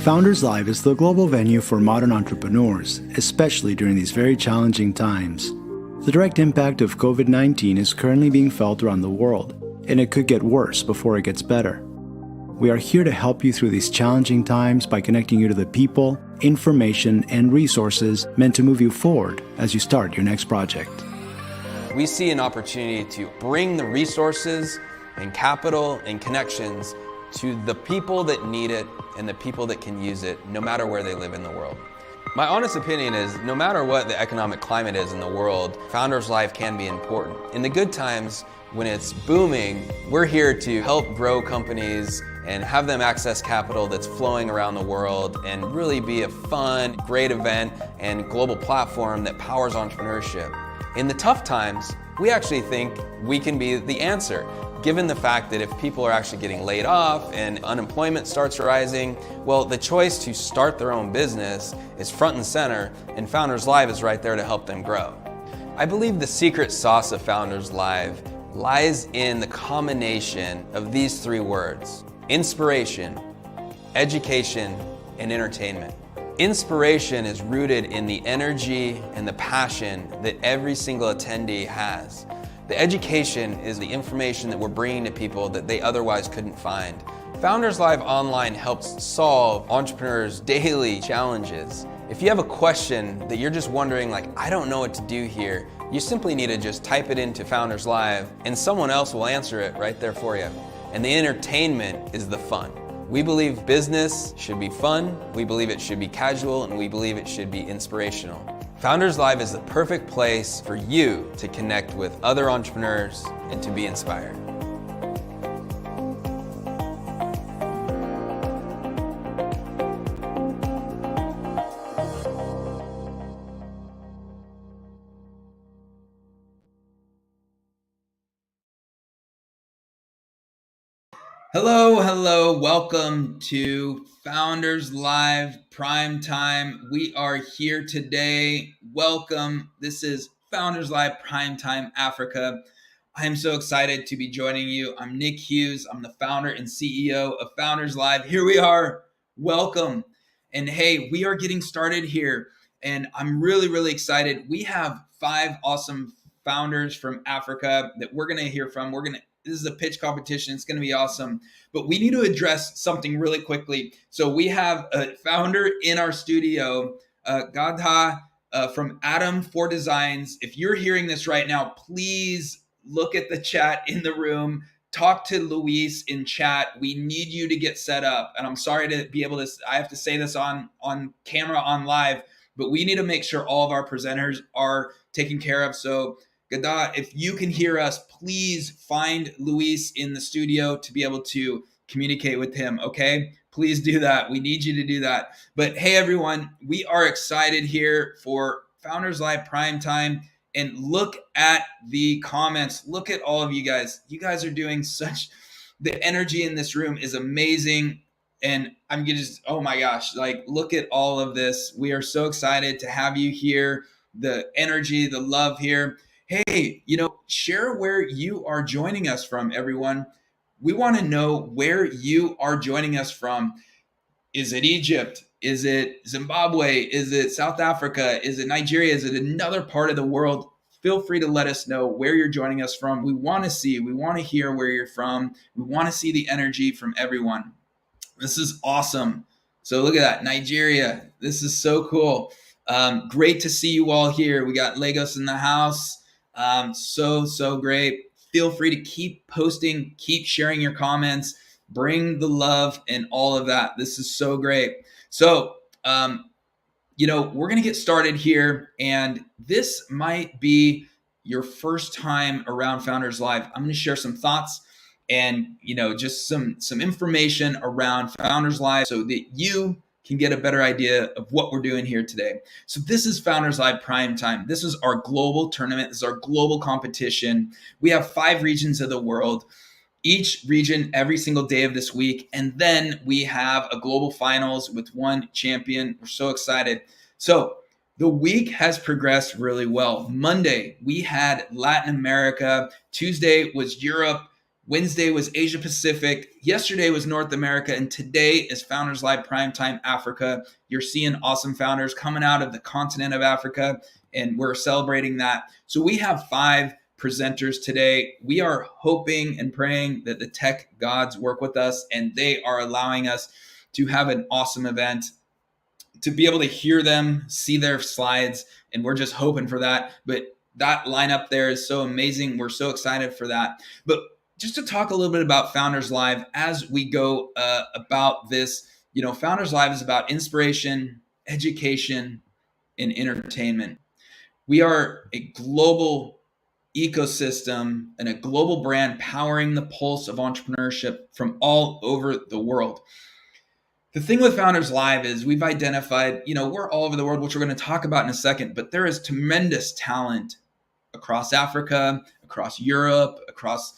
Founders Live is the global venue for modern entrepreneurs, especially during these very challenging times. The direct impact of COVID-19 is currently being felt around the world, and it could get worse before it gets better. We are here to help you through these challenging times by connecting you to the people, information, and resources meant to move you forward as you start your next project. We see an opportunity to bring the resources and capital and connections to the people that need it and the people that can use it, no matter where they live in the world. My honest opinion is, no matter what the economic climate is in the world, Founders Live can be important. In the good times, when it's booming, we're here to help grow companies and have them access capital that's flowing around the world and really be a fun, great event and global platform that powers entrepreneurship. In the tough times, we actually think we can be the answer, given the fact that if people are actually getting laid off and unemployment starts rising, well, the choice to start their own business is front and center, and Founders Live is right there to help them grow. I believe the secret sauce of Founders Live lies in the combination of these three words: inspiration, education, and entertainment. Inspiration is rooted in the energy and the passion that every single attendee has. The education is the information that we're bringing to people that they otherwise couldn't find. Founders Live Online helps solve entrepreneurs' daily challenges. If you have a question that you're just wondering, like, I don't know what to do here, you simply need to just type it into Founders Live and someone else will answer it right there for you. And the entertainment is the fun. We believe business should be fun, we believe it should be casual, and we believe it should be inspirational. Founders Live is the perfect place for you to connect with other entrepreneurs and to be inspired. Hello, welcome to Founders Live Prime Time. We are here today. Welcome. This is Founders Live Prime Time Africa. I am so excited to be joining you. I'm Nick Hughes. I'm the founder and CEO of Founders Live. Here we are. Welcome. And hey, we are getting started here. And I'm really excited. We have 5 awesome founders from Africa that we're going to hear from. This is a pitch competition. It's going to be awesome. But we need to address something really quickly. So we have a founder in our studio, Gadha from Adam 4 Designs. If you're hearing this right now, please look at the chat in the room. Talk to Luis in chat. We need you to get set up. And I'm sorry to be able to, I have to say this on camera, on live, but we need to make sure all of our presenters are taken care of. So Gadha, if you can hear us, please find Luis in the studio to be able to communicate with him, okay? Please do that. We need you to do that. But hey, everyone, we are excited here for Founders Live Prime Time. And look at the comments. Look at all of you guys. You guys are doing the energy in this room is amazing. And I'm just, oh my gosh, like, look at all of this. We are so excited to have you here. The energy, the love here. Hey, share where you are joining us from, everyone. We want to know where you are joining us from. Is it Egypt? Is it Zimbabwe? Is it South Africa? Is it Nigeria? Is it another part of the world? Feel free to let us know where you're joining us from. We want to hear where you're from. We want to see the energy from everyone. This is awesome. So look at that, Nigeria. This is so cool. Great to see you all here. We got Lagos in the house. So great. Feel free to keep posting, keep sharing your comments. bring the love and all of that. This is so great. So, we're going to get started here, and this might be your first time around Founders Live. I'm going to share some thoughts and, just some information around Founders Live so that you can get a better idea of what we're doing here today. So this is Founders Live Prime Time. This is our global tournament. This is our global competition. We have 5 regions of the world, each region every single day of this week. And then we have a global finals with one champion. We're so excited. So the week has progressed really well. Monday, we had Latin America. Tuesday was Europe. Wednesday was Asia Pacific. Yesterday was North America. And today is Founders Live Primetime Africa. You're seeing awesome founders coming out of the continent of Africa, and we're celebrating that. So we have 5 presenters today. We are hoping and praying that the tech gods work with us, and they are allowing us to have an awesome event, to be able to hear them, see their slides, and we're just hoping for that. But that lineup there is so amazing. We're so excited for that. But just to talk a little bit about Founders Live as we go about this, Founders Live is about inspiration, education, and entertainment. We are a global ecosystem and a global brand powering the pulse of entrepreneurship from all over the world. The thing with Founders Live is we've identified, we're all over the world, which we're going to talk about in a second, but there is tremendous talent across Africa, across Europe, across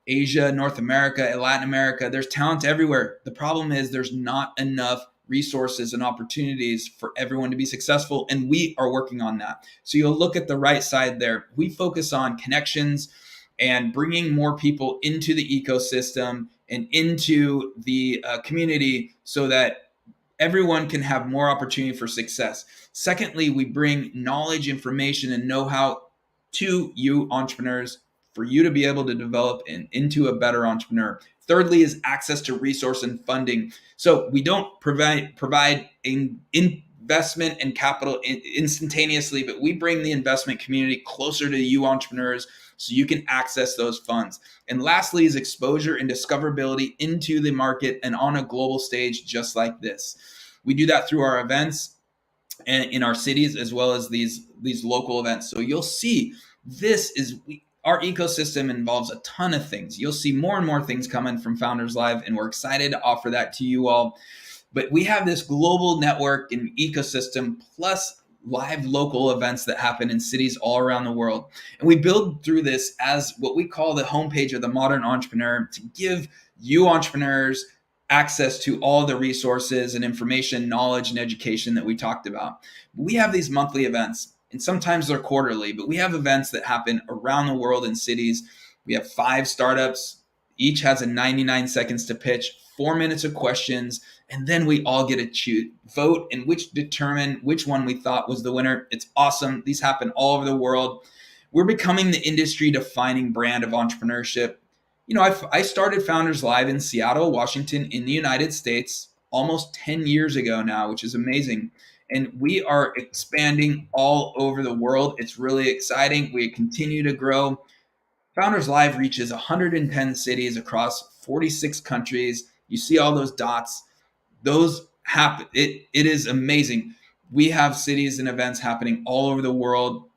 Asia, North America, and Latin America. There's talent everywhere. The problem is there's not enough resources and opportunities for everyone to be successful, and we are working on that. So you'll look at the right side there. We focus on connections and bringing more people into the ecosystem and into the community so that everyone can have more opportunity for success. Secondly, we bring knowledge, information, and know-how to you entrepreneurs for you to be able to develop into a better entrepreneur. Thirdly is access to resource and funding. So we don't provide investment and capital instantaneously, but we bring the investment community closer to you entrepreneurs so you can access those funds. And lastly is exposure and discoverability into the market and on a global stage just like this. We do that through our events and in our cities as well as these local events. So you'll see our ecosystem involves a ton of things. You'll see more and more things coming from Founders Live, and we're excited to offer that to you all. But we have this global network and ecosystem plus live local events that happen in cities all around the world. And we build through this as what we call the homepage of the modern entrepreneur to give you entrepreneurs access to all the resources and information, knowledge, and education that we talked about. We have these monthly events, and sometimes they're quarterly, but we have events that happen around the world in cities. We have 5 startups. Each has a 99 seconds to pitch, 4 minutes of questions, and then we all get to vote and determine which one we thought was the winner. It's awesome. These happen all over the world. We're becoming the industry defining brand of entrepreneurship. I started Founders Live in Seattle, Washington, in the United States almost 10 years ago now, which is amazing. And we are expanding all over the world. It's really exciting. We continue to grow. Founders Live reaches 110 cities across 46 countries. You see all those dots. Those happen. It is amazing. We have cities and events happening all over the world,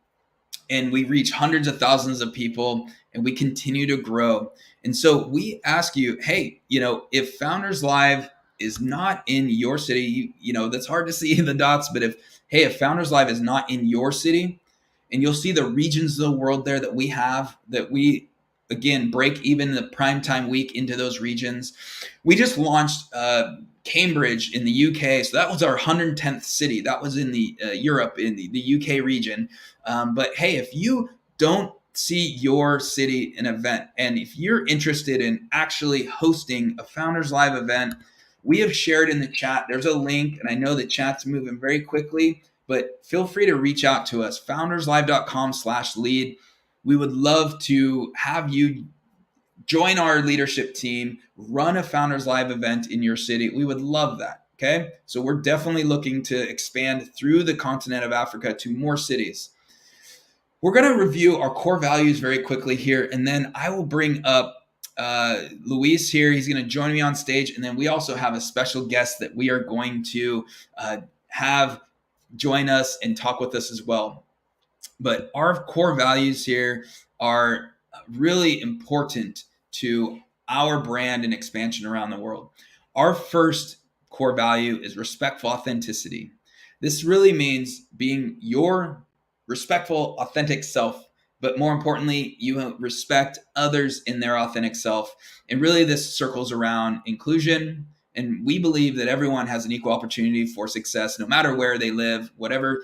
and we reach hundreds of thousands of people, and we continue to grow. And so we ask you, hey, if Founders Live is not in your city, that's hard to see in the dots, but if Founders Live is not in your city, and you'll see the regions of the world there that we have, that we, again, break even the primetime week into those regions. We just launched Cambridge in the UK. So that was our 110th city. That was in the Europe, in the UK region. But hey, if you don't see your city an event, and if you're interested in actually hosting a Founders Live event, we have shared in the chat. There's a link, and I know the chat's moving very quickly, but feel free to reach out to us, founderslive.com/lead. We would love to have you join our leadership team, run a Founders Live event in your city. We would love that, okay? So we're definitely looking to expand through the continent of Africa to more cities. We're going to review our core values very quickly here, and then I will bring up Luis here. He's going to join me on stage. And then we also have a special guest that we are going to have join us and talk with us as well. But our core values here are really important to our brand and expansion around the world. Our first core value is respectful authenticity. This really means being your respectful, authentic self, but more importantly, you respect others in their authentic self. And really, this circles around inclusion. And we believe that everyone has an equal opportunity for success, no matter where they live, whatever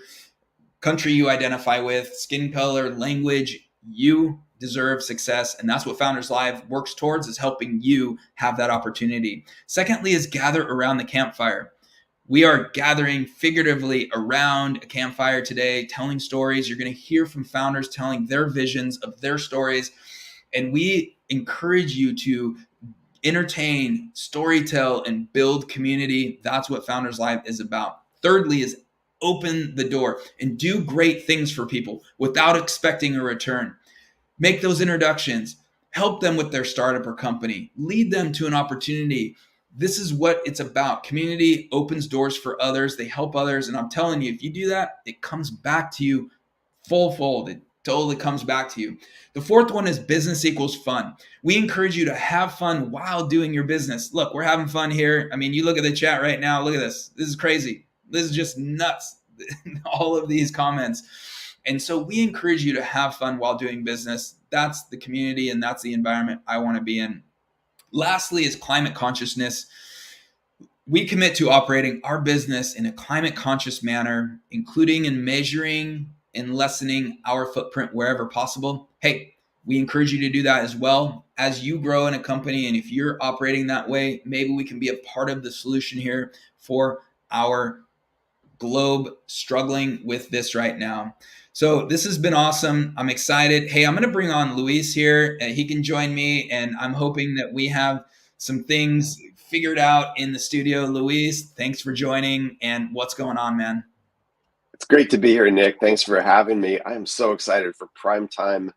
country you identify with, skin color, language, you deserve success. And that's what Founders Live works towards, is helping you have that opportunity. Secondly is gather around the campfire. We are gathering figuratively around a campfire today, telling stories. You're going to hear from founders telling their visions of their stories. And we encourage you to entertain, storytell, and build community. That's what Founders Live is about. Thirdly is open the door and do great things for people without expecting a return. Make those introductions, help them with their startup or company, lead them to an opportunity. This is what it's about. Community opens doors for others. They help others. And I'm telling you, if you do that, it comes back to you full fold. It totally comes back to you. The fourth one is business equals fun. We encourage you to have fun while doing your business. Look, we're having fun here. I mean, you look at the chat right now. Look at this. This is crazy. This is just nuts. All of these comments. And so we encourage you to have fun while doing business. That's the community and that's the environment I want to be in. Lastly is climate consciousness. We commit to operating our business in a climate conscious manner, including in measuring and lessening our footprint wherever possible. Hey, we encourage you to do that as well as you grow in a company. And if you're operating that way, maybe we can be a part of the solution here for our globe struggling with this right now. So this has been awesome. I'm excited. Hey, I'm going to bring on Luis here. He can join me, and I'm hoping that we have some things figured out in the studio. Luis, thanks for joining. And what's going on, man? It's great to be here, Nick. Thanks for having me. I am so excited for Primetime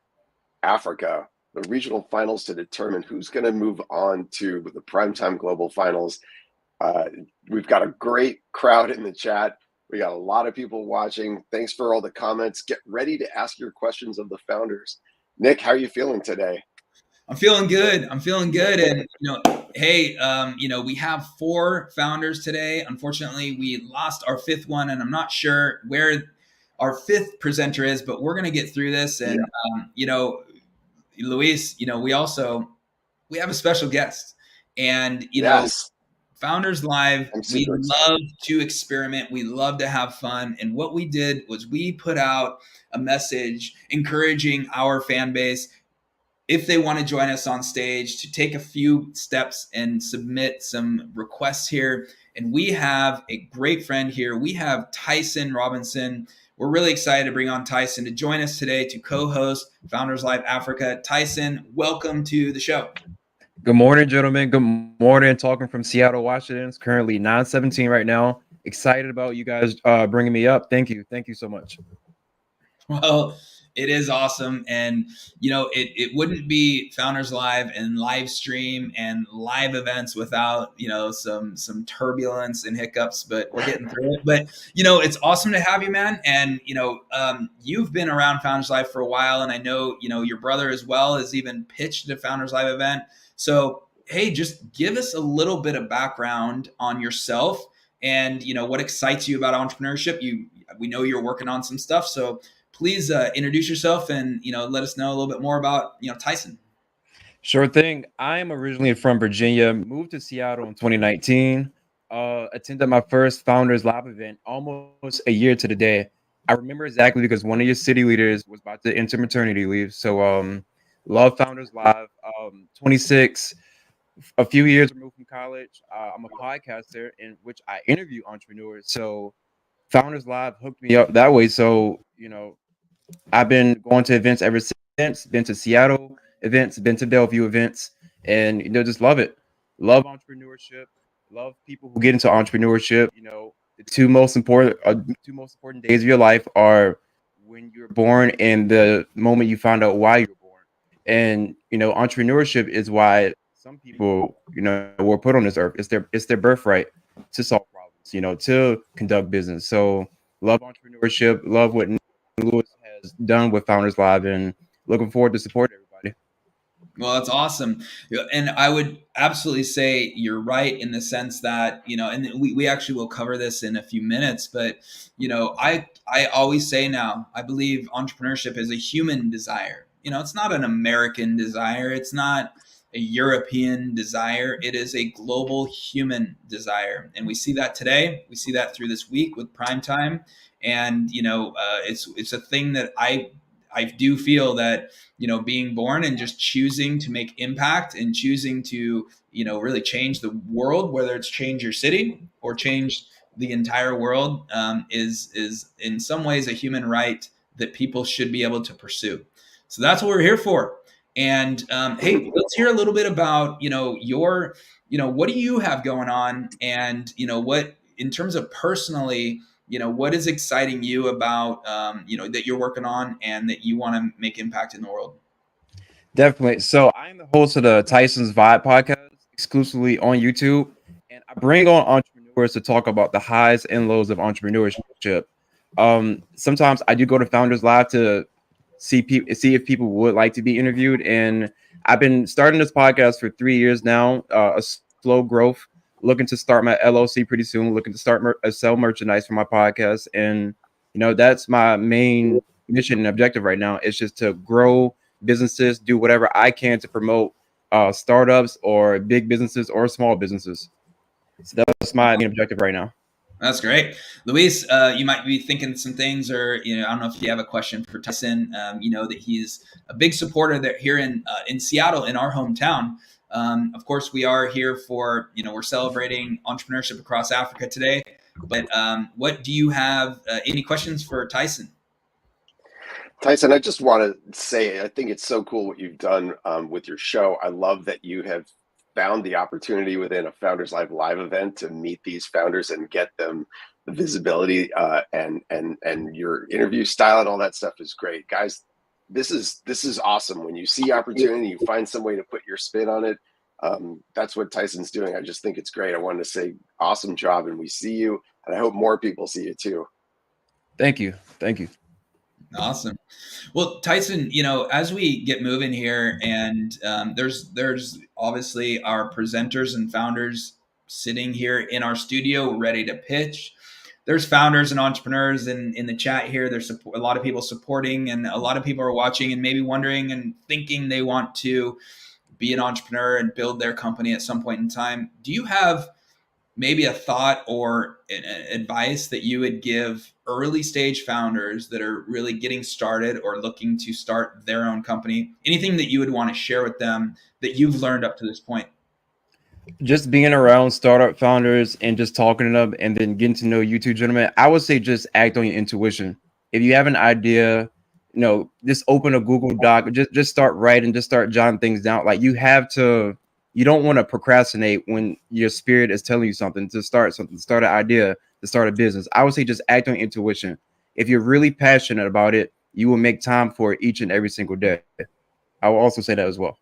Africa, the regional finals to determine who's going to move on to the Primetime Global Finals. We've got a great crowd in the chat. We got a lot of people watching. Thanks for all the comments. Get ready to ask your questions of the founders. Nick, how are you feeling today? I'm feeling good. And, hey, we have 4 founders today. Unfortunately, we lost our 5th one, and I'm not sure where our 5th presenter is, but we're going to get through this. And, Luis, we have a special guest, and, Yes. Founders Live, we excited. love to experiment. We love to have fun. And what we did was we put out a message encouraging our fan base, if they want to join us on stage, to take a few steps and submit some requests here. And we have a great friend here. We have Tyson Robinson. We're really excited to bring on Tyson to join us today to co-host Founders Live Africa. Tyson, welcome to the show. Good morning, gentlemen. Good morning. Talking from Seattle, Washington. It's currently 9:17 right now. Excited about you guys bringing me up. Thank you. Thank you so much. Well, it is awesome. And, it wouldn't be Founders Live and live stream and live events without, some turbulence and hiccups, but we're getting through it. But, it's awesome to have you, man. And, you've been around Founders Live for a while. And I know, your brother as well has even pitched a Founders Live event. So, hey, just give us a little bit of background on yourself and, what excites you about entrepreneurship. We know you're working on some stuff. So please introduce yourself and, let us know a little bit more about, Tyson. Sure thing. I am originally from Virginia, moved to Seattle in 2019, attended my first Founders Live event almost a year to the day. I remember exactly because one of your city leaders was about to enter maternity leave. So love Founders Live. 26, a few years removed from college. I'm a podcaster in which I interview entrepreneurs. So Founders Live hooked me up that way. So, I've been going to events ever since, been to Seattle events, been to Bellevue events, and, just love it. Love entrepreneurship, love people who get into entrepreneurship. The two most important days of your life are when you're born and the moment you find out why you're born. And, entrepreneurship is why some people, were put on this earth. It's their birthright to solve problems, to conduct business. So love entrepreneurship, love what Nick Lewis has done with Founders Live, and looking forward to support everybody. Well, that's awesome. And I would absolutely say you're right in the sense that, and we actually will cover this in a few minutes, but, I always say now, I believe entrepreneurship is a human desire. It's not an American desire. It's not a European desire. It is a global human desire. And we see that today. We see that through this week with prime time. And, it's a thing that I do feel that, being born and just choosing to make impact and choosing to, really change the world, whether it's change your city or change the entire world, is in some ways a human right that people should be able to pursue. So that's what we're here for. And hey, let's hear a little bit about, what do you have going on, and what in terms of personally, what is exciting you about, that you're working on and that you want to make impact in the world? Definitely. So I'm the host of the Tyson's Vibe podcast, exclusively on YouTube, and I bring on entrepreneurs to talk about the highs and lows of entrepreneurship. Sometimes I do go to Founders Live to see if people would like to be interviewed, and I've been starting this podcast for 3 years now. A slow growth. Looking to start my LLC pretty soon. Looking to start sell merchandise for my podcast, and that's my main mission and objective right now. It's just to grow businesses, do whatever I can to promote startups or big businesses or small businesses. So that's my main objective right now. That's great. Luis, you might be thinking some things, or, I don't know if you have a question for Tyson. That he's a big supporter there here in Seattle, in our hometown. Of course, we are here for, we're celebrating entrepreneurship across Africa today. But what do you have? Any questions for Tyson? Tyson, I just want to say, I think it's so cool what you've done with your show. I love that you have found the opportunity within a Founders live event to meet these founders and get them the visibility, and your interview style and all that stuff is great. Guys, this is awesome. When you see opportunity, you find some way to put your spin on it. That's what Tyson's doing. I just think it's great. I wanted to say awesome job, and we see you, and I hope more people see you too. Thank you. Awesome. Well, Tyson, as we get moving here, and there's obviously our presenters and founders sitting here in our studio ready to pitch. There's founders and entrepreneurs in the chat here. There's a lot of people supporting, and a lot of people are watching and maybe wondering and thinking they want to be an entrepreneur and build their company at some point in time. Do you have maybe a thought or advice that you would give early stage founders that are really getting started or looking to start their own company? Anything that you would want to share with them that you've learned up to this point? Just being around startup founders and just talking to them, and then getting to know you two gentlemen, I would say just act on your intuition. If you have an idea, just open a Google Doc, just start writing, just start jotting things down. Like, you don't want to procrastinate when your spirit is telling you something, to start something, to start an idea, to start a business. I would say just act on intuition. If you're really passionate about it, you will make time for it each and every single day. I will also say that as well.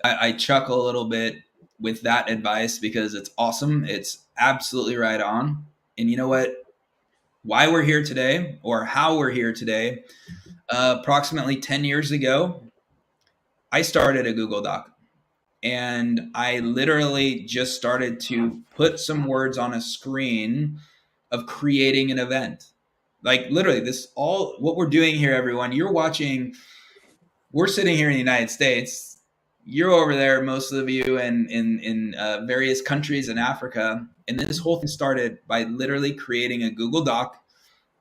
I chuckle a little bit with that advice because it's awesome. It's absolutely right on. And you know what? Why we're here today, or how we're here today, approximately 10 years ago, I started a Google Doc, and I literally just started to put some words on a screen of creating an event. Like, literally, what we're doing here, everyone, you're watching, we're sitting here in the United States. You're over there, most of you, in various countries in Africa. And this whole thing started by literally creating a Google Doc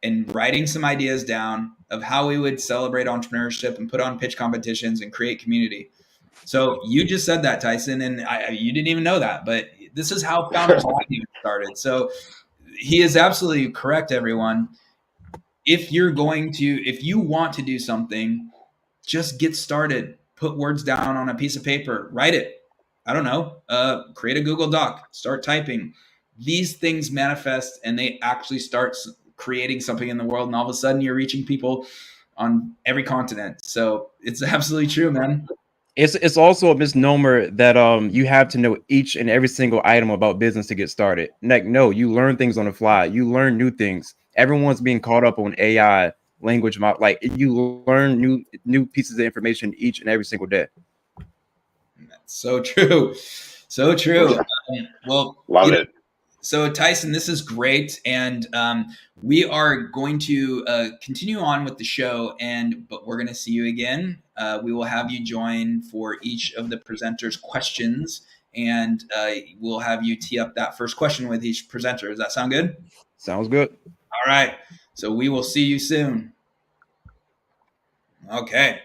and writing some ideas down of how we would celebrate entrepreneurship and put on pitch competitions and create community. So you just said that, Tyson, and you didn't even know that, but this is how Founders Live started. So he is absolutely correct, everyone. If you want to do something, just get started. Put words down on a piece of paper. Write it. I don't know. Create a Google Doc. Start typing. These things manifest, and they actually start creating something in the world. And all of a sudden, you're reaching people on every continent. So it's absolutely true, man. It's also a misnomer that you have to know each and every single item about business to get started. Like, no, you learn things on the fly. You learn new things. Everyone's being caught up on AI, language, like you learn new pieces of information each and every single day. So true. So true. Well, Love it. So Tyson, this is great, and we are going to continue on with the show. But we're going to see you again. We will have you join for each of the presenters' questions, and we'll have you tee up that first question with each presenter. Does that sound good? Sounds good. All right. So we will see you soon. Okay,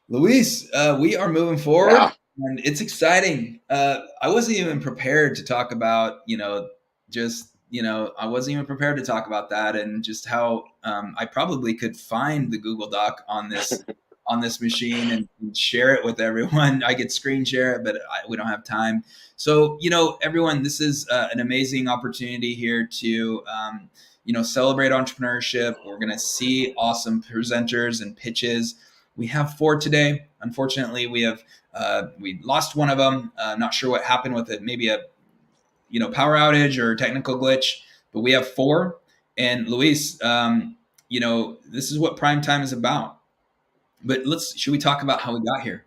Luis, we are moving forward. Yeah. And it's exciting. I wasn't even prepared to talk about, I wasn't even prepared to talk about that, and just how I probably could find the Google Doc on this machine and share it with everyone. I could screen share it, but we don't have time. So, everyone, this is an amazing opportunity here to, celebrate entrepreneurship. We're going to see awesome presenters and pitches. We have 4 today. Unfortunately, we lost one of them. Not sure what happened with it. Maybe a power outage or technical glitch. But we have 4. And Luis, this is what prime time is about. But should we talk about how we got here?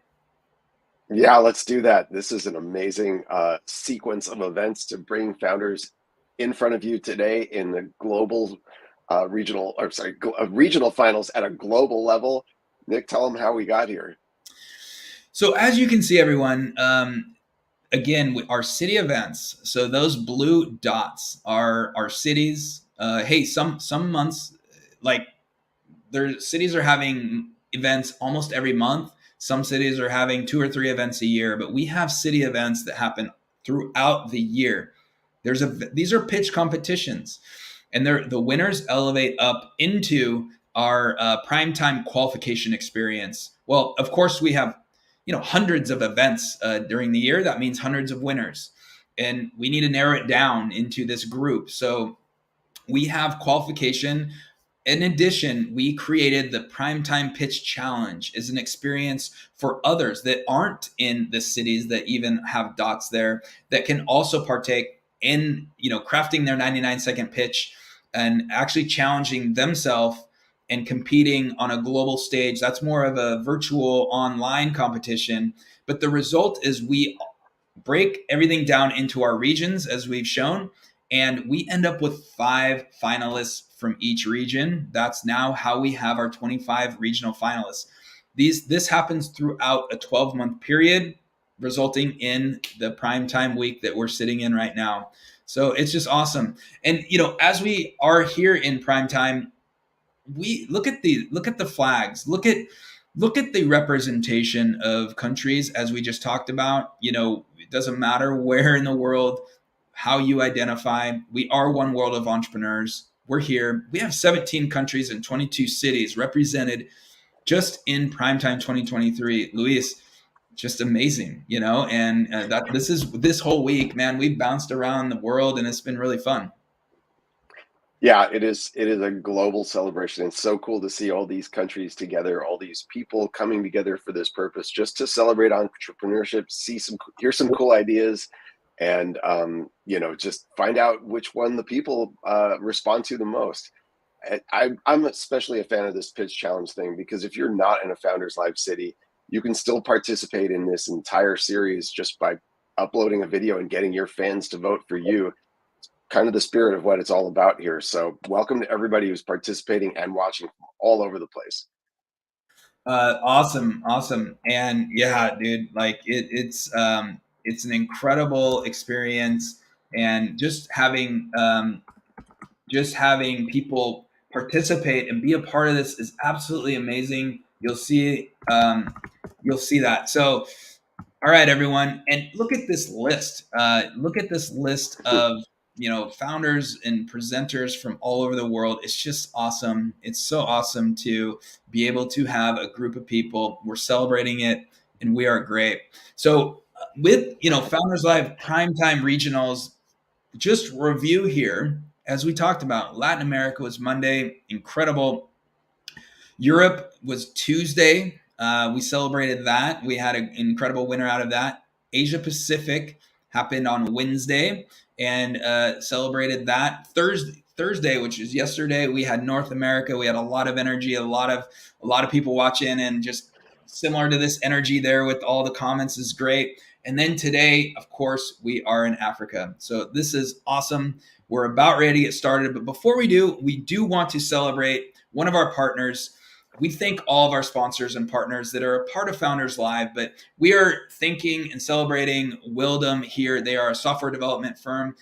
Yeah, let's do that. This is an amazing sequence of events to bring founders in front of you today in the global regional finals at a global level. Nick, tell them how we got here. So as you can see, everyone, again, our city events. So those blue dots are our cities. Hey, some months, like their cities are having events almost every month. Some cities are having 2 or 3 events a year, but we have city events that happen throughout the year. These are pitch competitions, and the winners elevate up into our primetime qualification experience. Well, of course, we have hundreds of events during the year. That means hundreds of winners, and we need to narrow it down into this group. So we have qualification. In addition, we created the Primetime Pitch Challenge as an experience for others that aren't in the cities that even have dots there, that can also partake in crafting their 99-second pitch and actually challenging themselves and competing on a global stage. That's more of a virtual online competition. But the result is we break everything down into our regions, as we've shown, and we end up with 5 finalists from each region. That's now how we have our 25 regional finalists. This happens throughout a 12-month period, resulting in the primetime week that we're sitting in right now. So it's just awesome. And as we are here in primetime, we look at the flags, look at the representation of countries, as we just talked about. It doesn't matter where in the world, how you identify. We are one world of entrepreneurs. We're here. We have 17 countries and 22 cities represented just in primetime 2023. Luis, just amazing, and that this whole week, man, we've bounced around the world and it's been really fun. Yeah, it is a global celebration. It's so cool to see all these countries together, all these people coming together for this purpose, just to celebrate entrepreneurship, hear some cool ideas, and just find out which one the people respond to the most. I'm especially a fan of this pitch challenge thing, because if you're not in a Founders Live city, you can still participate in this entire series just by uploading a video and getting your fans to vote for you. Kind of the spirit of what it's all about here. So welcome to everybody who's participating and watching from all over the place. Awesome. And yeah, dude, like it's an incredible experience, and just having people participate and be a part of this is absolutely amazing. You'll see that. So, all right, everyone, and look at this list. Look at this list of founders and presenters from all over the world. It's just awesome. It's so awesome to be able to have a group of people. We're celebrating it, and we are great. So with Founders Live Primetime Regionals, just review here, as we talked about, Latin America was Monday. Incredible. Europe was Tuesday. We celebrated that. We had an incredible winner out of that. Asia Pacific happened on Wednesday and celebrated that. Thursday, which is yesterday, we had North America. We had a lot of energy, a lot of people watching, and just similar to this energy there with all the comments is great. And then today, of course, we are in Africa. So this is awesome. We're about ready to get started. But before we do want to celebrate one of our partners. We thank all of our sponsors and partners that are a part of Founders Live, but we are thanking and celebrating Wildom here. They are a software development firm.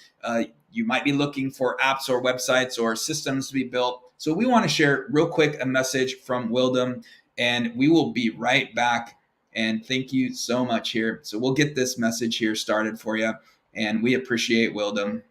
You might be looking for apps or websites or systems to be built. So we want to share real quick a message from Wildom, and we will be right back. And thank you so much here. So we'll get this message here started for you, and we appreciate Wildom.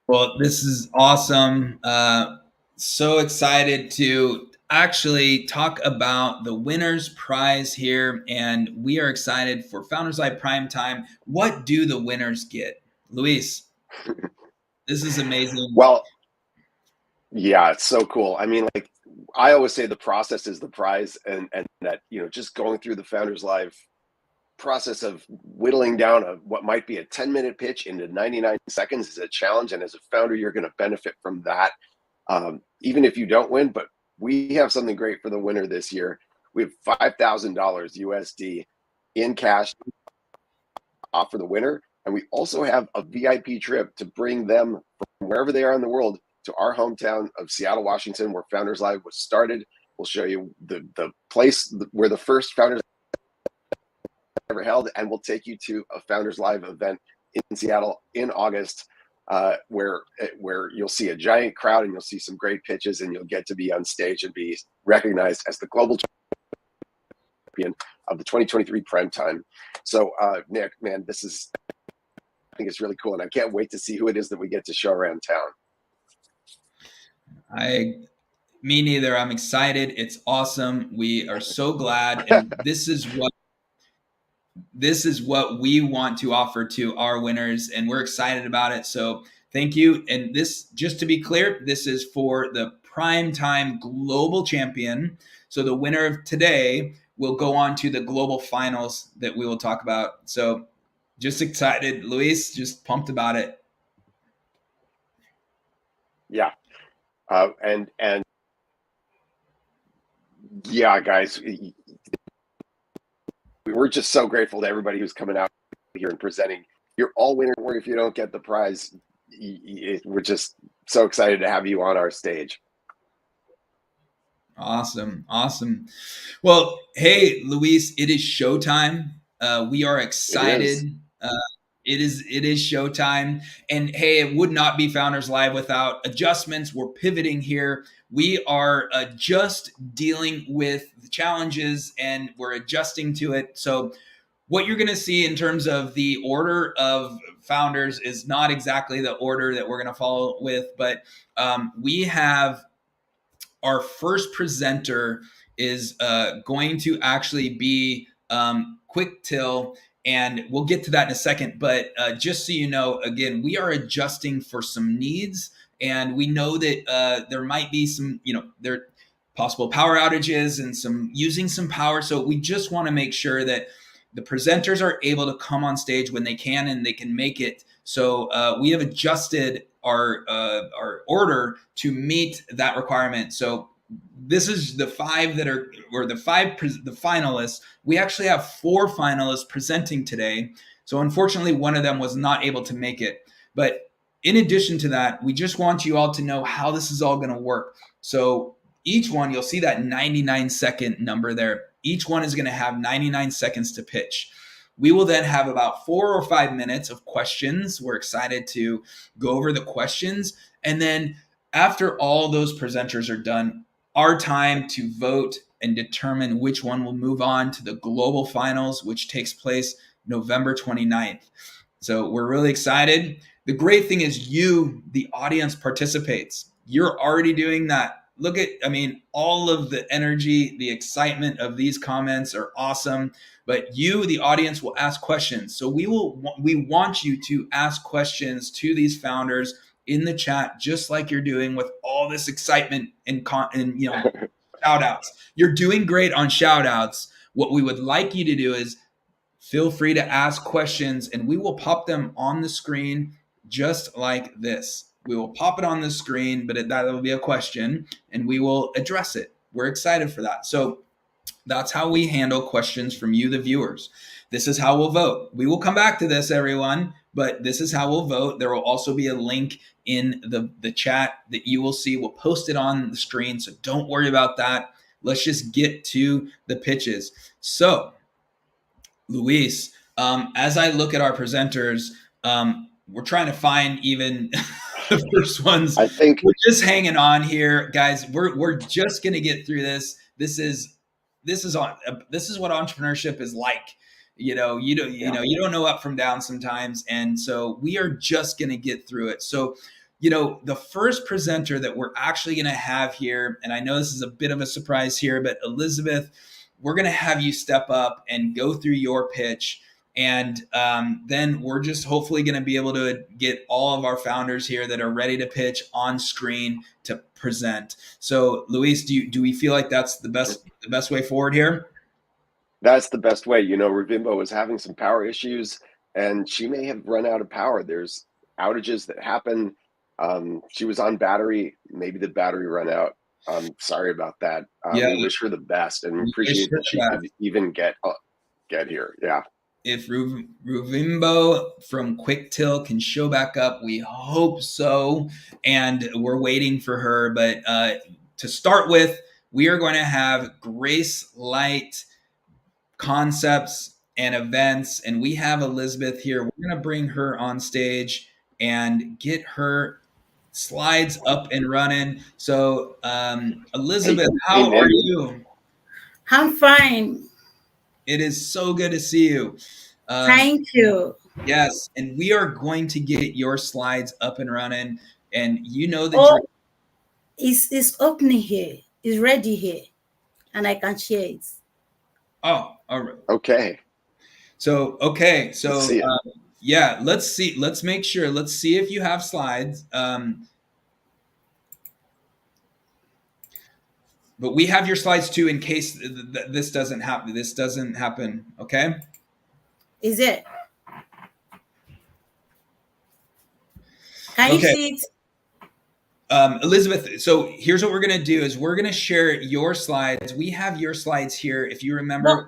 Well, this is awesome. So excited to actually talk about the winner's prize here. And we are excited for Founders Live Prime Time. What do the winners get? Luis, this is amazing. Well, yeah, it's so cool. I mean, like I always say the process is the prize, and that, just going through the Founders Live process of whittling down what might be a 10-minute pitch into 99 seconds is a challenge. And as a founder, you're going to benefit from that. Even if you don't win, but we have something great for the winner this year. We have $5,000 USD in cash off for the winner. And we also have a VIP trip to bring them from wherever they are in the world to our hometown of Seattle, Washington, where Founders Live was started. We'll show you the place where the first Founders ever held, and we'll take you to a Founders Live event in Seattle in August, where you'll see a giant crowd and you'll see some great pitches, and you'll get to be on stage and be recognized as the global champion of the 2023 Primetime. So, Nick, man, I think it's really cool, and I can't wait to see who it is that we get to show around town. Me neither. I'm excited. It's awesome. We are so glad, and this is what we want to offer to our winners, and we're excited about it. So thank you. And this, just to be clear, this is for the Primetime Global Champion. So the winner of today will go on to the global finals that we will talk about. So just excited, Luis, just pumped about it. Yeah. And yeah, guys, we're just so grateful to everybody who's coming out here and presenting. You're all winners, or if you don't get the prize, we're just so excited to have you on our stage. Awesome. Well, hey, Luis, it is showtime. We are excited. It is showtime. And hey, it would not be Founders Live without adjustments. We're pivoting here. We are just dealing with the challenges, and we're adjusting to it. So what you're going to see in terms of the order of founders is not exactly the order that we're going to follow with, but we have our first presenter is going to actually be QuickTill. And we'll get to that in a second. But just so you know, again, we are adjusting for some needs. And we know that there might be some, there possible power outages and some using some power. So we just want to make sure that the presenters are able to come on stage when they can and they can make it. So we have adjusted our order to meet that requirement. So this is the five that are, or the finalists. We actually have 4 finalists presenting today. So unfortunately, one of them was not able to make it. But in addition to that, we just want you all to know how this is all going to work. So each one, you'll see that 99-second number there. Each one is going to have 99 seconds to pitch. We will then have about 4 or 5 minutes of questions. We're excited to go over the questions. And then after all those presenters are done, our time to vote and determine which one will move on to the global finals, which takes place November 29th. So we're really excited. The great thing is you, the audience, participates. You're already doing that. Look at, all of the energy, the excitement of these comments are awesome. But you, the audience, will ask questions. So we want you to ask questions to these founders in the chat, just like you're doing with all this excitement and shout outs. You're doing great on shout outs. What we would like you to do is feel free to ask questions and we will pop them on the screen just like this. We will pop it on the screen, but that will be a question and we will address it. We're excited for that. So that's how we handle questions from you, the viewers. This is how we'll vote. We will come back to this, everyone, but this is how we'll vote. There will also be a link in the chat that you will see. We'll post it on the screen, so don't worry about that. Let's just get to the pitches. So, Luis, as I look at our presenters, we're trying to find even the first ones. I think we're just hanging on here, guys. We're just gonna get through this. This is what entrepreneurship is like. You don't know up from down sometimes, and so we are just gonna get through it. So, the first presenter that we're actually gonna have here, and I know this is a bit of a surprise here, but Elizabeth, we're gonna have you step up and go through your pitch. And then we're just hopefully going to be able to get all of our founders here that are ready to pitch on screen to present. So, Luis, do we feel like that's the best way forward here? That's the best way. Revimbo was having some power issues, and she may have run out of power. There's outages that happen. She was on battery. Maybe the battery run out. Sorry about that. We wish her the best and appreciate that she could even get here. Yeah. If Ruvimbo from QuickTill can show back up, we hope so. And we're waiting for her. But to start with, we are going to have Grace Light concepts and events. And we have Elizabeth here. We're going to bring her on stage and get her slides up and running. So, Elizabeth, how are you? I'm fine. It is so good to see you. Thank you. Yes, and we are going to get your slides up and running. And that it's opening here. It's ready here, and I can share it. Oh, all right. Okay. So yeah, let's see. Let's make sure. Let's see if you have slides. But we have your slides too in case this doesn't happen. This doesn't happen. Okay. Is it? Can you see it? Elizabeth, so here's what we're going to do is we're going to share your slides. We have your slides here. If you remember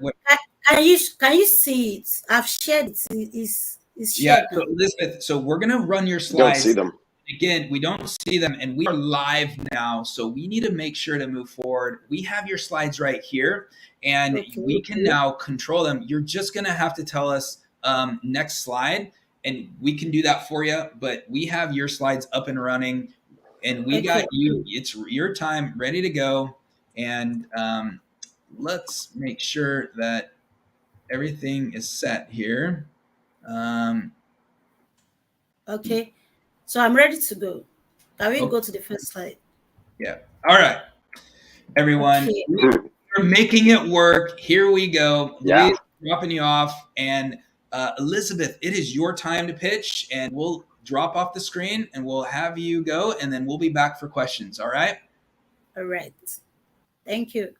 can you see it? I've shared it. It's shared. So Elizabeth, so we're going to run your slides. Don't see them. Again, we don't see them and we are live now. So we need to make sure to move forward. We have your slides right here and we can now control them. You're just going to have to tell us next slide and we can do that for you. But we have your slides up and running and we got you. It's your time, ready to go. And let's make sure that everything is set here. Okay. So I'm ready to go. Can we go to the first slide? Yeah. All right. Everyone, we're making it work. Here we go. Yeah. Luis, dropping you off. And Elizabeth, it is your time to pitch, and we'll drop off the screen and we'll have you go, and then we'll be back for questions. All right? All right. Thank you.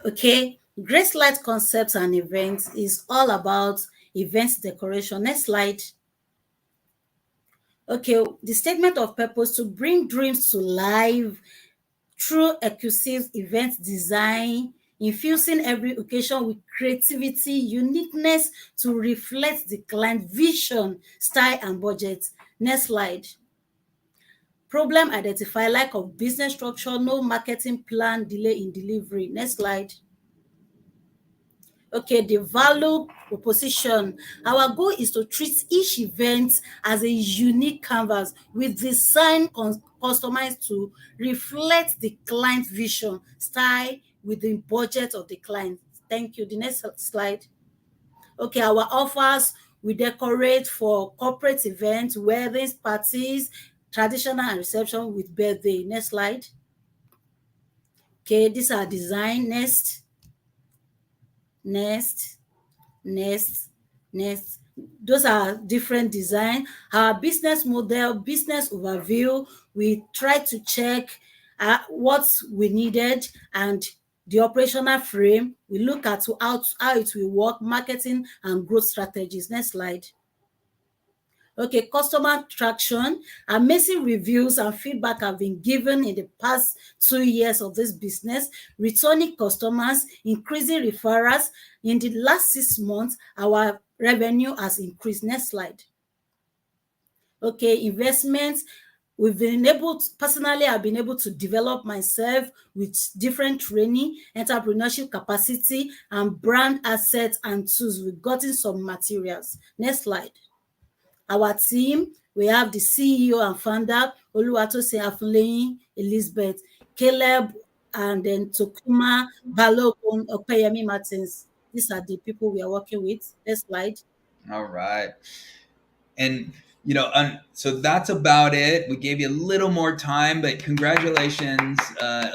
Okay. Grace Light Concepts and Events is all about events decoration. Next slide. Okay. The statement of purpose: to bring dreams to life through exclusive event design, infusing every occasion with creativity, uniqueness to reflect the client vision, style, and budget. Next slide. Problem identify: lack of business structure, no marketing plan, delay in delivery. Next slide. Okay, the value proposition. Our goal is to treat each event as a unique canvas with design customized to reflect the client vision, style, within budget of the client. Thank you. The next slide. Okay, our offers: we decorate for corporate events, weddings, parties, traditional and reception with birthday. Next slide. Okay, these are design. Next, next, next, next. Those are different design. Our business model, business overview, we try to check what we needed, and the operational frame, we look at how it will work, marketing and growth strategies. Next slide. Okay, customer traction. Amazing reviews and feedback have been given in the past 2 years of this business. Returning customers, increasing referrals. In the last 6 months, our revenue has increased. Next slide. Okay, investments. Personally, I've been able to develop myself with different training, entrepreneurship capacity, and brand assets and tools. We've gotten some materials. Next slide. Our team, we have the CEO and founder, Oluwatosin Afunleyin Elizabeth, Caleb, and then Tokuma Balogun, Opeyemi Martins. These are the people we are working with. Next slide. All right. And so that's about it. We gave you a little more time, but congratulations,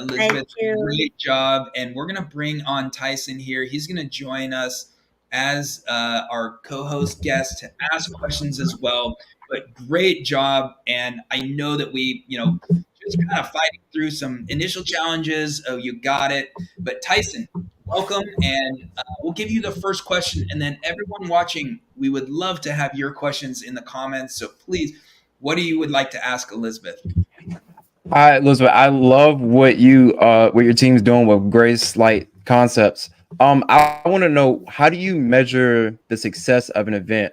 Elizabeth. Thank you. Great job. And we're going to bring on Tyson here. He's going to join us as our co-host guest to ask questions as well. But great job. And I know that we, just kind of fighting through some initial challenges. Oh, you got it. But Tyson, welcome, and we'll give you the first question, and then everyone watching, we would love to have your questions in the comments. So please, what do you would like to ask Elizabeth? Hi, Elizabeth. I love what your team's doing with Grace Light Concepts. I want to know, how do you measure the success of an event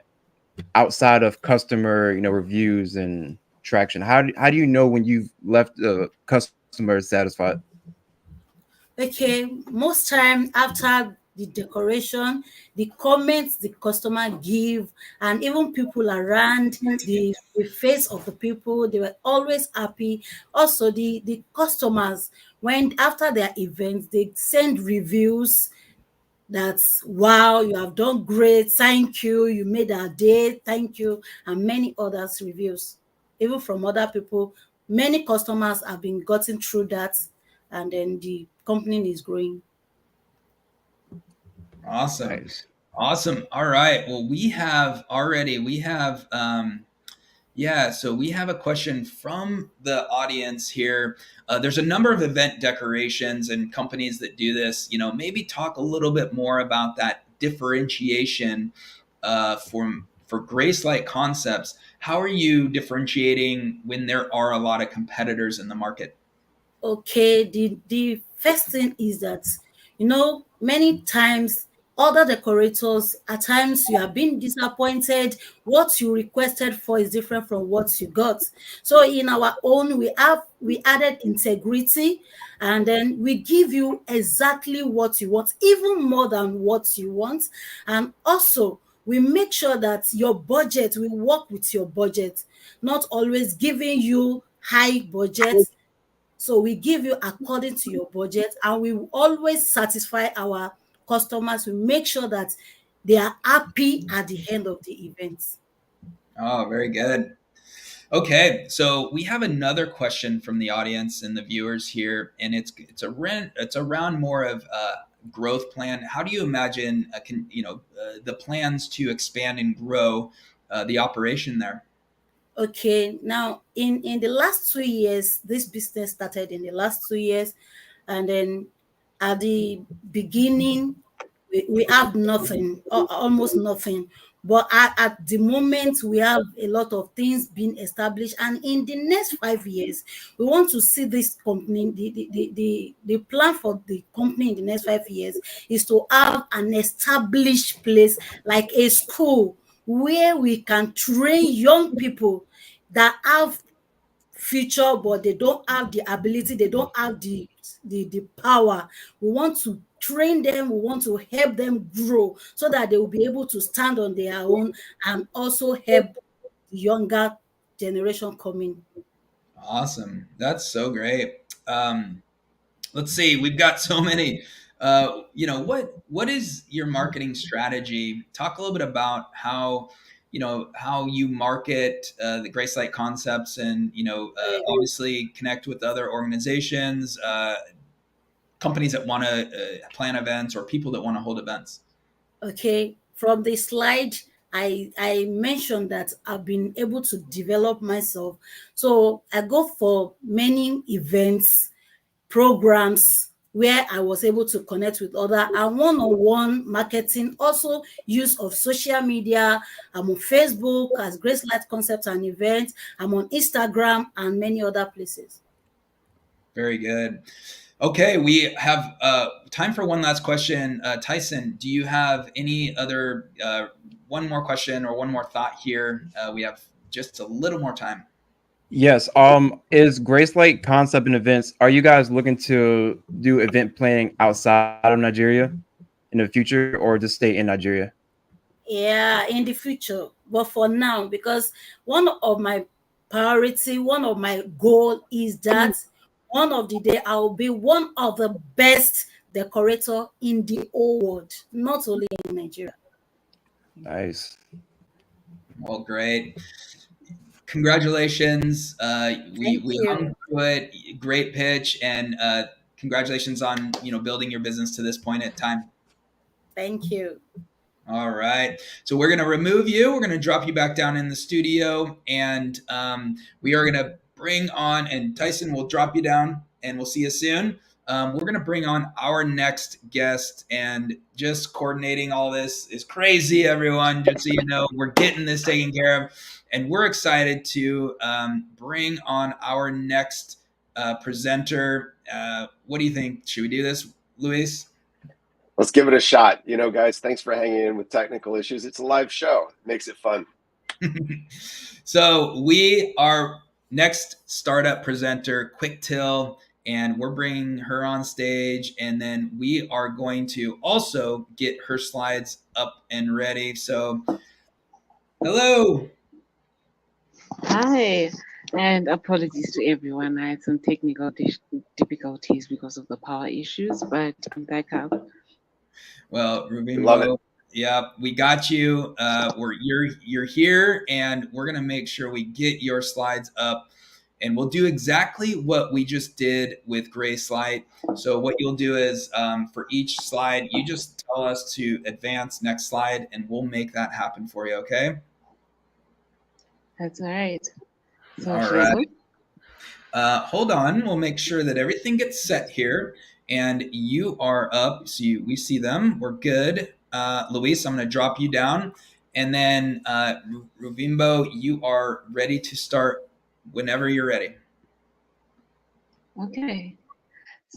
outside of customer, reviews and traction? How do you know when you've left the customer satisfied? Okay, most time after the decoration, the comments the customer give, and even people around, the face of the people, they were always happy. Also, the customers, when after their events, they send reviews that, wow, you have done great, thank you, you made our day, thank you, and many others reviews, even from other people. Many customers have been gotten through that, and then the company is growing. Awesome. Nice. Awesome. All right. Well, we have so we have a question from the audience here. There's a number of event decorations and companies that do this. Maybe talk a little bit more about that differentiation for Grace Light Concepts. How are you differentiating when there are a lot of competitors in the market? Okay, the first thing is that, many times other decorators, at times you have been disappointed. What you requested for is different from what you got. So in our own, we added integrity, and then we give you exactly what you want, even more than what you want. And also, we make sure that your budget, we work with your budget, not always giving you high budget. So we give you according to your budget, and we will always satisfy our customers. We make sure that they are happy at the end of the event. Oh, very good. Okay, so we have another question from the audience and the viewers here, and it's around more of growth plan? How do you imagine, the plans to expand and grow the operation there? Okay, now in the last 2 years, this business started in the last 2 years, and then at the beginning, we have nothing, almost nothing. But at the moment, we have a lot of things being established, and in the next 5 years, we want to see this company. The plan for the company in the next 5 years is to have an established place like a school where we can train young people that have future, but they don't have the ability, they don't have the power. We want to train them, we want to help them grow so that they will be able to stand on their own and also help the younger generation coming. Awesome. That's so great. Let's see. We've got so many. What is your marketing strategy? Talk a little bit about how you market the Grace Light concepts, and obviously connect with other organizations, companies that want to plan events, or people that want to hold events. Okay, from the slide, I mentioned that I've been able to develop myself. So I go for many events, programs where I was able to connect with other and one-on-one marketing, also use of social media. I'm on Facebook as Grace Light Concepts and Events. I'm on Instagram and many other places. Very good. Okay, we have time for one last question. Tyson, do you have any other one more question or one more thought here? We have just a little more time. Yes. Is Grace Light Concept and Events? Are you guys looking to do event planning outside of Nigeria in the future, or just stay in Nigeria? Yeah, in the future. But for now, because one of my priority, one of my goal is that one of the day I will be one of the best decorator in the whole world, not only in Nigeria. Nice. Well, great. Congratulations. We Thank you. hung through it. Great pitch, and congratulations on building your business to this point in time. Thank you. All right. So we're going to remove you. We're going to drop you back down in the studio. And we are going to bring on, and Tyson will drop you down, and we'll see you soon. We're going to bring on our next guest, and just coordinating all this is crazy, everyone. Just so you know, we're getting this taken care of. And we're excited to bring on our next presenter. What do you think? Should we do this, Luis? Let's give it a shot. Guys, thanks for hanging in with technical issues. It's a live show. Makes it fun. So our next startup presenter, QuickTill, and we're bringing her on stage, and then we are going to also get her slides up and ready. So, hello. Hi, and apologies to everyone. I had some technical difficulties because of the power issues, but I'm back up. Well, Love it. Rubinbo, yeah, we got you. You're here, and we're gonna make sure we get your slides up, and we'll do exactly what we just did with Grace Light. So what you'll do is, for each slide, you just tell us to advance next slide, and we'll make that happen for you. Okay? That's all right. So All should I right. go? Hold on. We'll make sure that everything gets set here, and you are up. So we see them. We're good. Luis, I'm going to drop you down, and then Ruvimbo, you are ready to start whenever you're ready. Okay.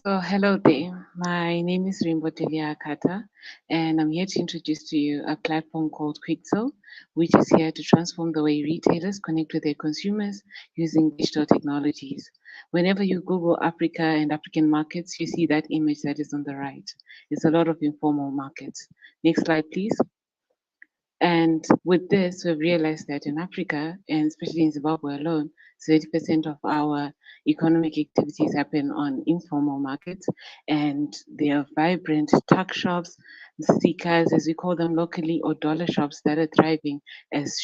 So hello there. My name is Rimbotelia Akata, and I'm here to introduce to you a platform called QuickTill, which is here to transform the way retailers connect with their consumers using digital technologies. Whenever you Google Africa and African markets, you see that image that is on the right. It's a lot of informal markets. Next slide, please. And with this, we've realized that in Africa, and especially in Zimbabwe alone, 30% of our economic activities happen on informal markets, and they are vibrant tuck shops, stickers, as we call them locally, or dollar shops that are thriving as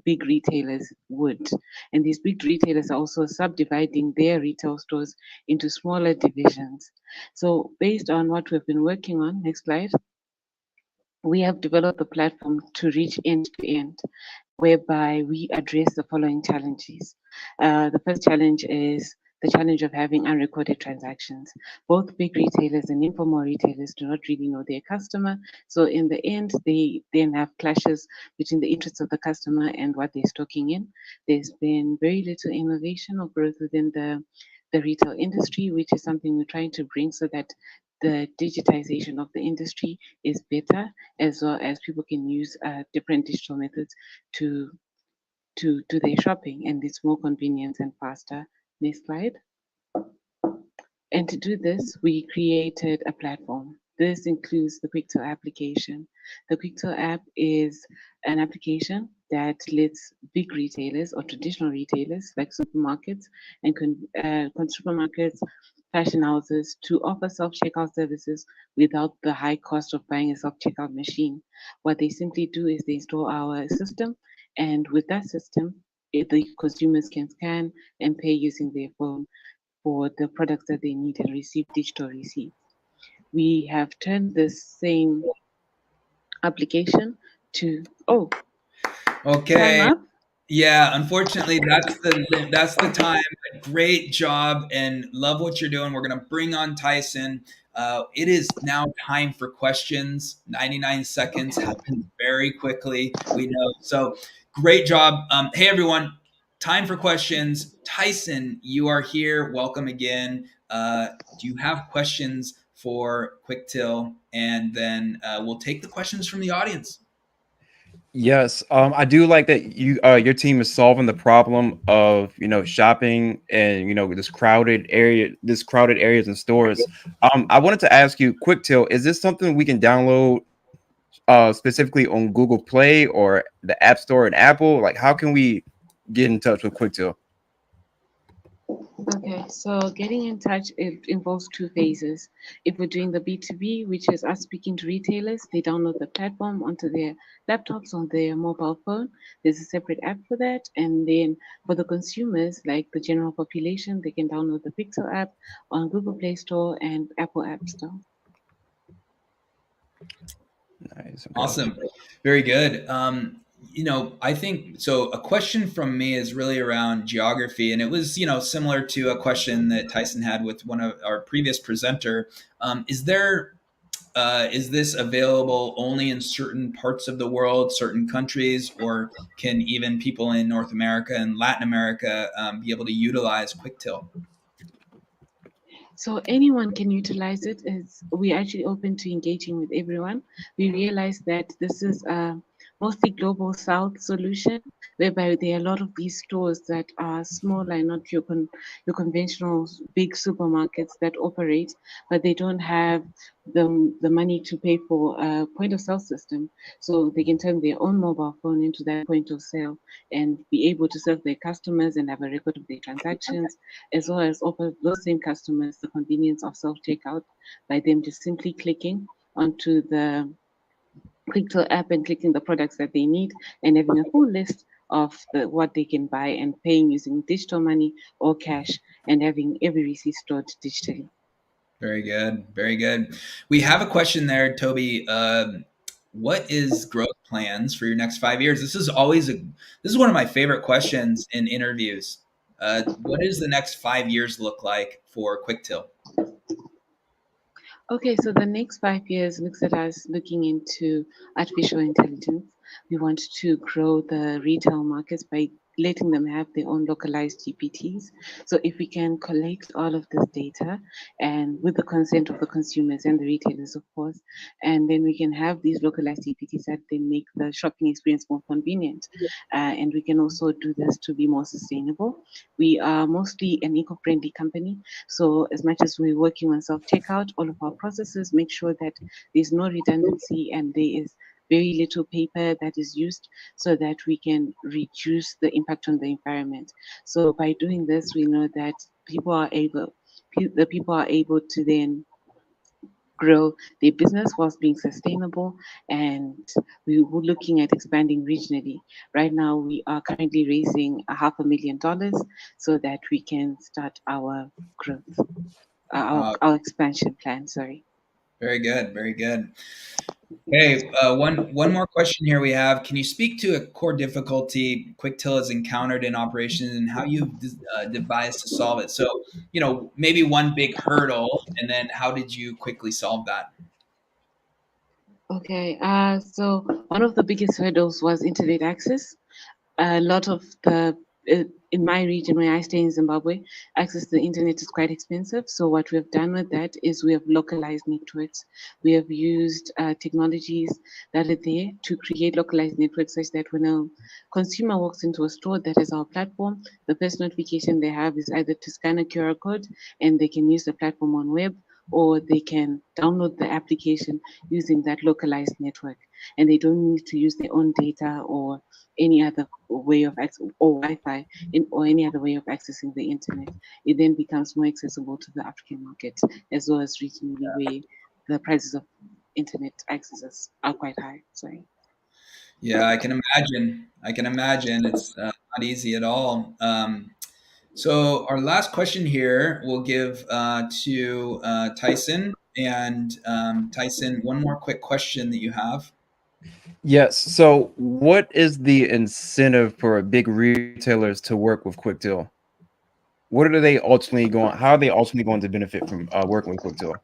big retailers would. And these big retailers are also subdividing their retail stores into smaller divisions. So, based on what we've been working on, next slide, we have developed a platform to reach end to end, whereby we address the following challenges. The first challenge is the challenge of having unrecorded transactions. Both big retailers and informal retailers do not really know their customer. So in the end, they then have clashes between the interests of the customer and what they're stocking in. There's been very little innovation or growth within the retail industry, which is something we're trying to bring so that the digitization of the industry is better, as well as people can use different digital methods to to do their shopping, and it's more convenient and faster. Next slide. And to do this, we created a platform. This includes the QuickTill application. The QuickTill app is an application that lets big retailers or traditional retailers like supermarkets and supermarkets, fashion houses to offer self-checkout services without the high cost of buying a self-checkout machine. What they simply do is they install our system, and with that system, the consumers can scan and pay using their phone for the products that they need and receive digital receipts. We have turned this same application to time Okay. up. Yeah, unfortunately, that's the time. Great job and love what you're doing. We're gonna bring on Tyson. It is now time for questions. 99 seconds happens very quickly. We know. So great job. Hey everyone, time for questions. Tyson, you are here. Welcome again. Do you have questions for QuickTill? And then we'll take the questions from the audience. Yes, I do like that your team is solving the problem of shopping and this crowded areas and stores. I wanted to ask you, QuickTill, is this something we can download specifically on Google Play or the App Store and Apple? Like, how can we get in touch with QuickTill? Okay, so getting in touch, it involves two phases. If we're doing the B2B, which is us speaking to retailers, they download the platform onto their laptops on their mobile phone. There's a separate app for that. And then for the consumers, like the general population, they can download the Pixel app on Google Play Store and Apple App Store. Nice. Okay. Awesome. Very good. I think so. A question from me is really around geography, and it was, similar to a question that Tyson had with one of our previous presenter. Is this available only in certain parts of the world, certain countries, or can even people in North America and Latin America be able to utilize QuickTill? So anyone can utilize it. We're actually open to engaging with everyone. We realize that this is a mostly global south solution, whereby there are a lot of these stores that are smaller and not your conventional big supermarkets that operate, but they don't have the money to pay for a point of sale system. So they can turn their own mobile phone into that point of sale and be able to serve their customers and have a record of their transactions, as well as offer those same customers the convenience of self-checkout by them just simply clicking onto the QuickTill app and clicking the products that they need and having a full list of what they can buy and paying using digital money or cash and having every receipt stored digitally. Very good. Very good. We have a question there, Toby. What is growth plans for your next 5 years? This is one of my favorite questions in interviews. What does the next 5 years look like for QuickTill? Okay, so the next 5 years looks at us looking into artificial intelligence. We want to grow the retail markets by letting them have their own localized GPTs. So if we can collect all of this data and with the consent of the consumers and the retailers, of course, and then we can have these localized GPTs that they make the shopping experience more convenient. And we can also do this to be more sustainable. We are mostly an eco-friendly company. So as much as we're working on self-checkout, all of our processes make sure that there's no redundancy and there is very little paper that is used so that we can reduce the impact on the environment. So by doing this, we know that the people are able to then grow their business whilst being sustainable, and we were looking at expanding regionally. Right now we are currently raising $500,000 so that we can start our growth, our expansion plan, sorry. Very good. Very good. Hey, one more question here we have. Can you speak to a core difficulty QuickTill has encountered in operations and how you've devised to solve it? So, maybe one big hurdle, and then how did you quickly solve that? Okay, so one of the biggest hurdles was internet access. A lot of the in my region where I stay in Zimbabwe, access to the internet is quite expensive. So what we have done with that is we have localized networks. We have used technologies that are there to create localized networks such that when a consumer walks into a store that is our platform, the first notification they have is either to scan a QR code and they can use the platform on web, or they can download the application using that localized network, and they don't need to use their own data or any other way of access or Wi-Fi or any other way of accessing the internet. It then becomes more accessible to the African market as well as regionally where the prices of internet accesses are quite high. Sorry. Yeah, I can imagine. I can imagine it's not easy at all. So our last question here we'll give to Tyson. And Tyson, one more quick question that you have. Yes. So, what is the incentive for big retailers to work with QuickTill? What are they ultimately going? How are they ultimately going to benefit from working with QuickTill?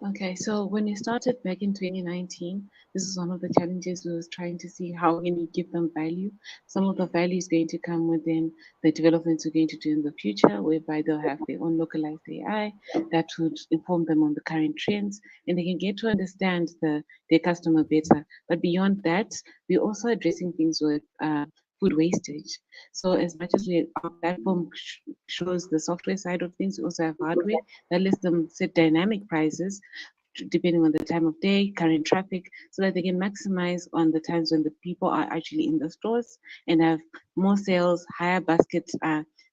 Okay, so when we started back in 2019, this is one of the challenges. We was trying to see how can we give them value. Some of the value is going to come within the developments we're going to do in the future, whereby they'll have their own localized AI that would inform them on the current trends, and they can get to understand their customer better. But beyond that, we're also addressing things with food wastage. So as much as our platform shows the software side of things, we also have hardware that lets them set dynamic prices depending on the time of day, current traffic, so that they can maximize on the times when the people are actually in the stores and have more sales, higher basket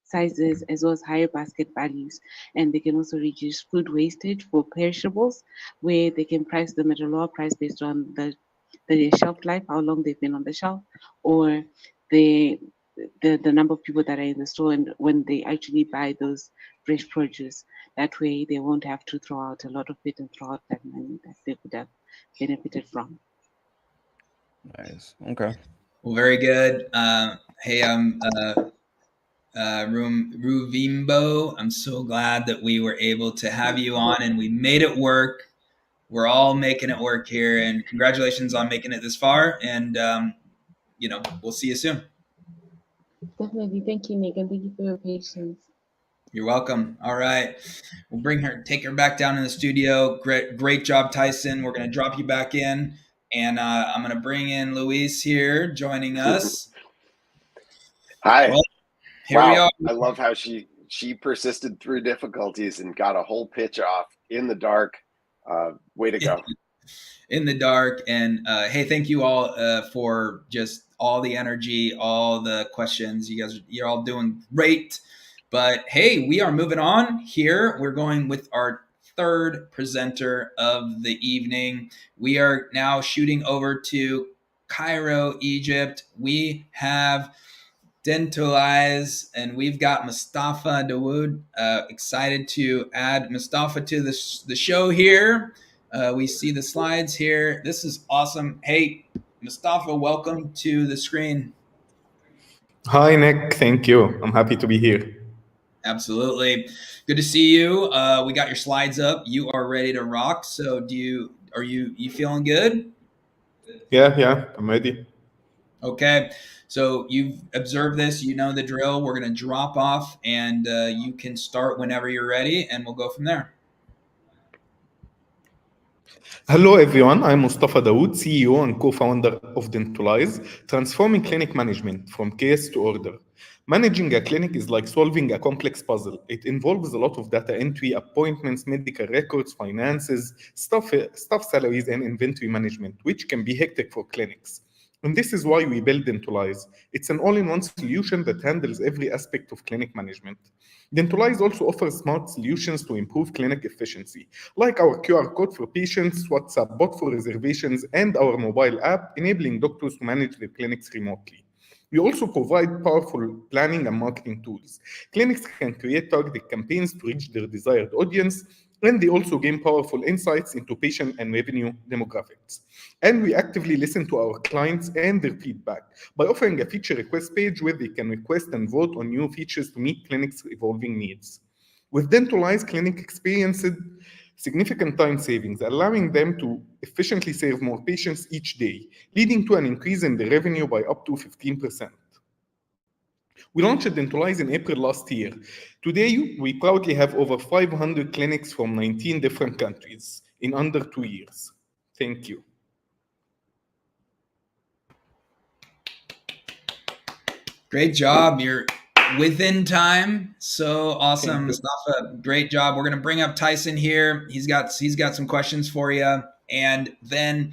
sizes, as well as higher basket values. And they can also reduce food wastage for perishables, where they can price them at a lower price based on the shelf life, how long they've been on the shelf, or the the number of people that are in the store and when they actually buy those fresh produce. That way they won't have to throw out a lot of it and throw out that money that they could have benefited from. Nice. Okay. Well, very good. Hey, I'm Ruvimbo. I'm so glad that we were able to have you on and we made it work. We're all making it work here, and congratulations on making it this far. And we'll see you soon. Definitely. Thank you, Nick, and thank you for your patience. You're welcome. All right. We'll take her back down in the studio. Great job, Tyson. We're going to drop you back in, and I'm going to bring in Luis here joining us. Hi. Well, here we Wow. are. I love how she persisted through difficulties and got a whole pitch off in the dark. Way to go. In the dark. And hey, thank you all for just all the energy, all the questions. You're all doing great. But hey, we are moving on here. We're going with our third presenter of the evening. We are now shooting over to Cairo, Egypt. We have Dentalized, and we've got Mustafa Dawood. Excited to add Mustafa to the show here. We see the slides here. This is awesome. Hey, Mustafa, welcome to the screen. Hi, Nick. Thank you. I'm happy to be here. Absolutely. Good to see you. We got your slides up. You are ready to rock. So are you feeling good? Yeah, I'm ready. Okay. So you've observed this, you know the drill. We're going to drop off and you can start whenever you're ready and we'll go from there. Hello, everyone. I'm Mustafa Dawood, CEO and co-founder of Dentalized, transforming clinic management from case to order. Managing a clinic is like solving a complex puzzle. It involves a lot of data entry, appointments, medical records, finances, staff salaries, and inventory management, which can be hectic for clinics. And this is why we build Dentalize. It's an all-in-one solution that handles every aspect of clinic management. Dentalize also offers smart solutions to improve clinic efficiency, like our QR code for patients, WhatsApp bot for reservations, and our mobile app, enabling doctors to manage their clinics remotely. We also provide powerful planning and marketing tools. Clinics can create targeted campaigns to reach their desired audience, and they also gain powerful insights into patient and revenue demographics. And we actively listen to our clients and their feedback by offering a feature request page where they can request and vote on new features to meet clinics' evolving needs. With Dentalized, clinic experienced significant time savings, allowing them to efficiently serve more patients each day, leading to an increase in the revenue by up to 15%. We launched Dentalize in April last year. Today, we proudly have over 500 clinics from 19 different countries in under 2 years. Thank you. Great job. You're within time. So awesome, Mustafa. Great job. We're gonna bring up Tyson here. He's got some questions for you, and then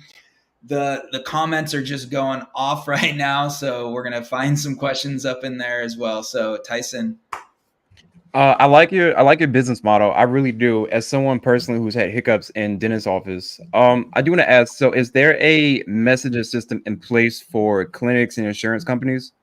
the comments are just going off right now. So we're gonna find some questions up in there as well. So Tyson. I like your business model. I really do. As someone personally who's had hiccups in dentist office, I do want to ask. So, is there a messaging system in place for clinics and insurance companies?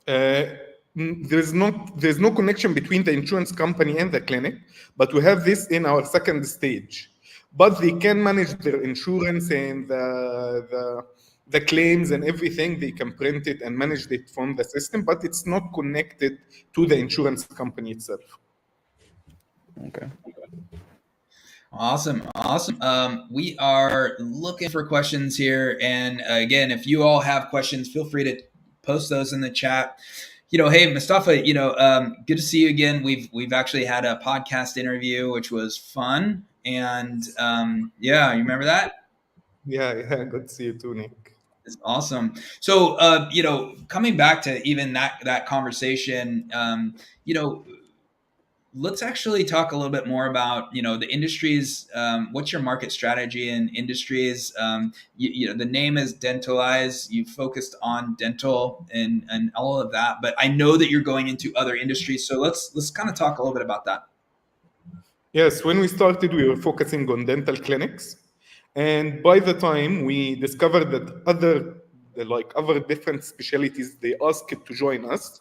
There's no connection between the insurance company and the clinic, but we have this in our second stage. But they can manage their insurance and the claims and everything. They can print it and manage it from the system, but it's not connected to the insurance company itself. Okay. Awesome. We are looking for questions here, and again, if you all have questions, feel free to post those in the chat. Hey Mustafa, good to see you again. We've actually had a podcast interview, which was fun, and yeah, you remember that? Yeah, good to see you too, Nick. It's awesome. So, coming back to even that conversation, let's actually talk a little bit more about the industries. What's your market strategy in industries? The name is Dentalized. You focused on dental and all of that, but I know that you're going into other industries. So let's kind of talk a little bit about that. Yes, when we started, we were focusing on dental clinics, and by the time we discovered that other different specialties, they asked to join us.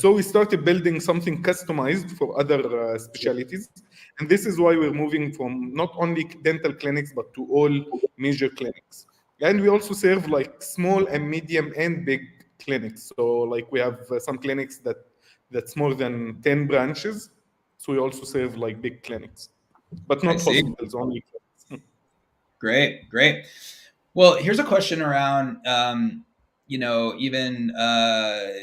So we started building something customized for other specialties, and this is why we're moving from not only dental clinics but to all major clinics. And we also serve like small and medium and big clinics. So like we have some clinics that's more than 10 branches. So we also serve like big clinics, but not hospitals, only clinics. Great. Well, here's a question around, even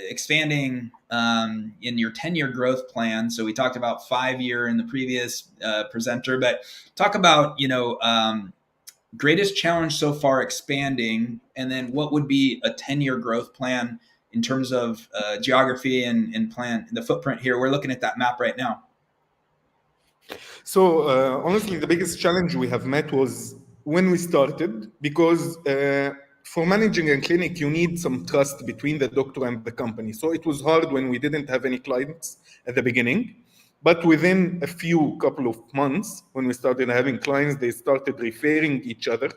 expanding in your 10-year growth plan. So we talked about 5-year in the previous presenter, but talk about, greatest challenge so far expanding, and then what would be a 10-year growth plan in terms of geography and plan the footprint here. We're looking at that map right now. So honestly, the biggest challenge we have met was when we started, because for managing a clinic, you need some trust between the doctor and the company. So it was hard when we didn't have any clients at the beginning. But within a couple of months, when we started having clients, they started referring each other.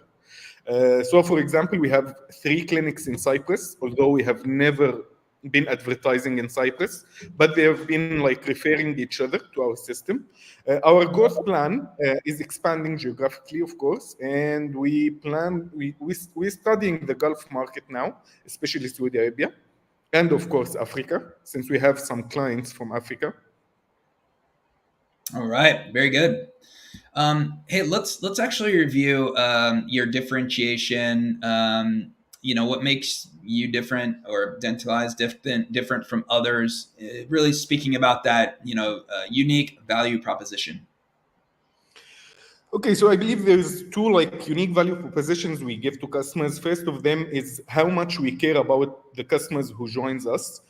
So for example, we have 3 clinics in Cyprus, although we have never been advertising in Cyprus, but they have been like referring each other to our system. Our growth plan is expanding geographically, of course, and we're studying the Gulf market now, especially Saudi Arabia, and of course Africa, since we have some clients from Africa. All right, very good. Hey, let's actually review your differentiation. What makes you different or Dentalized different from others? Really speaking about that, unique value proposition. Okay, so I believe there's two like unique value propositions we give to customers. First of them is how much we care about the customers who joins us.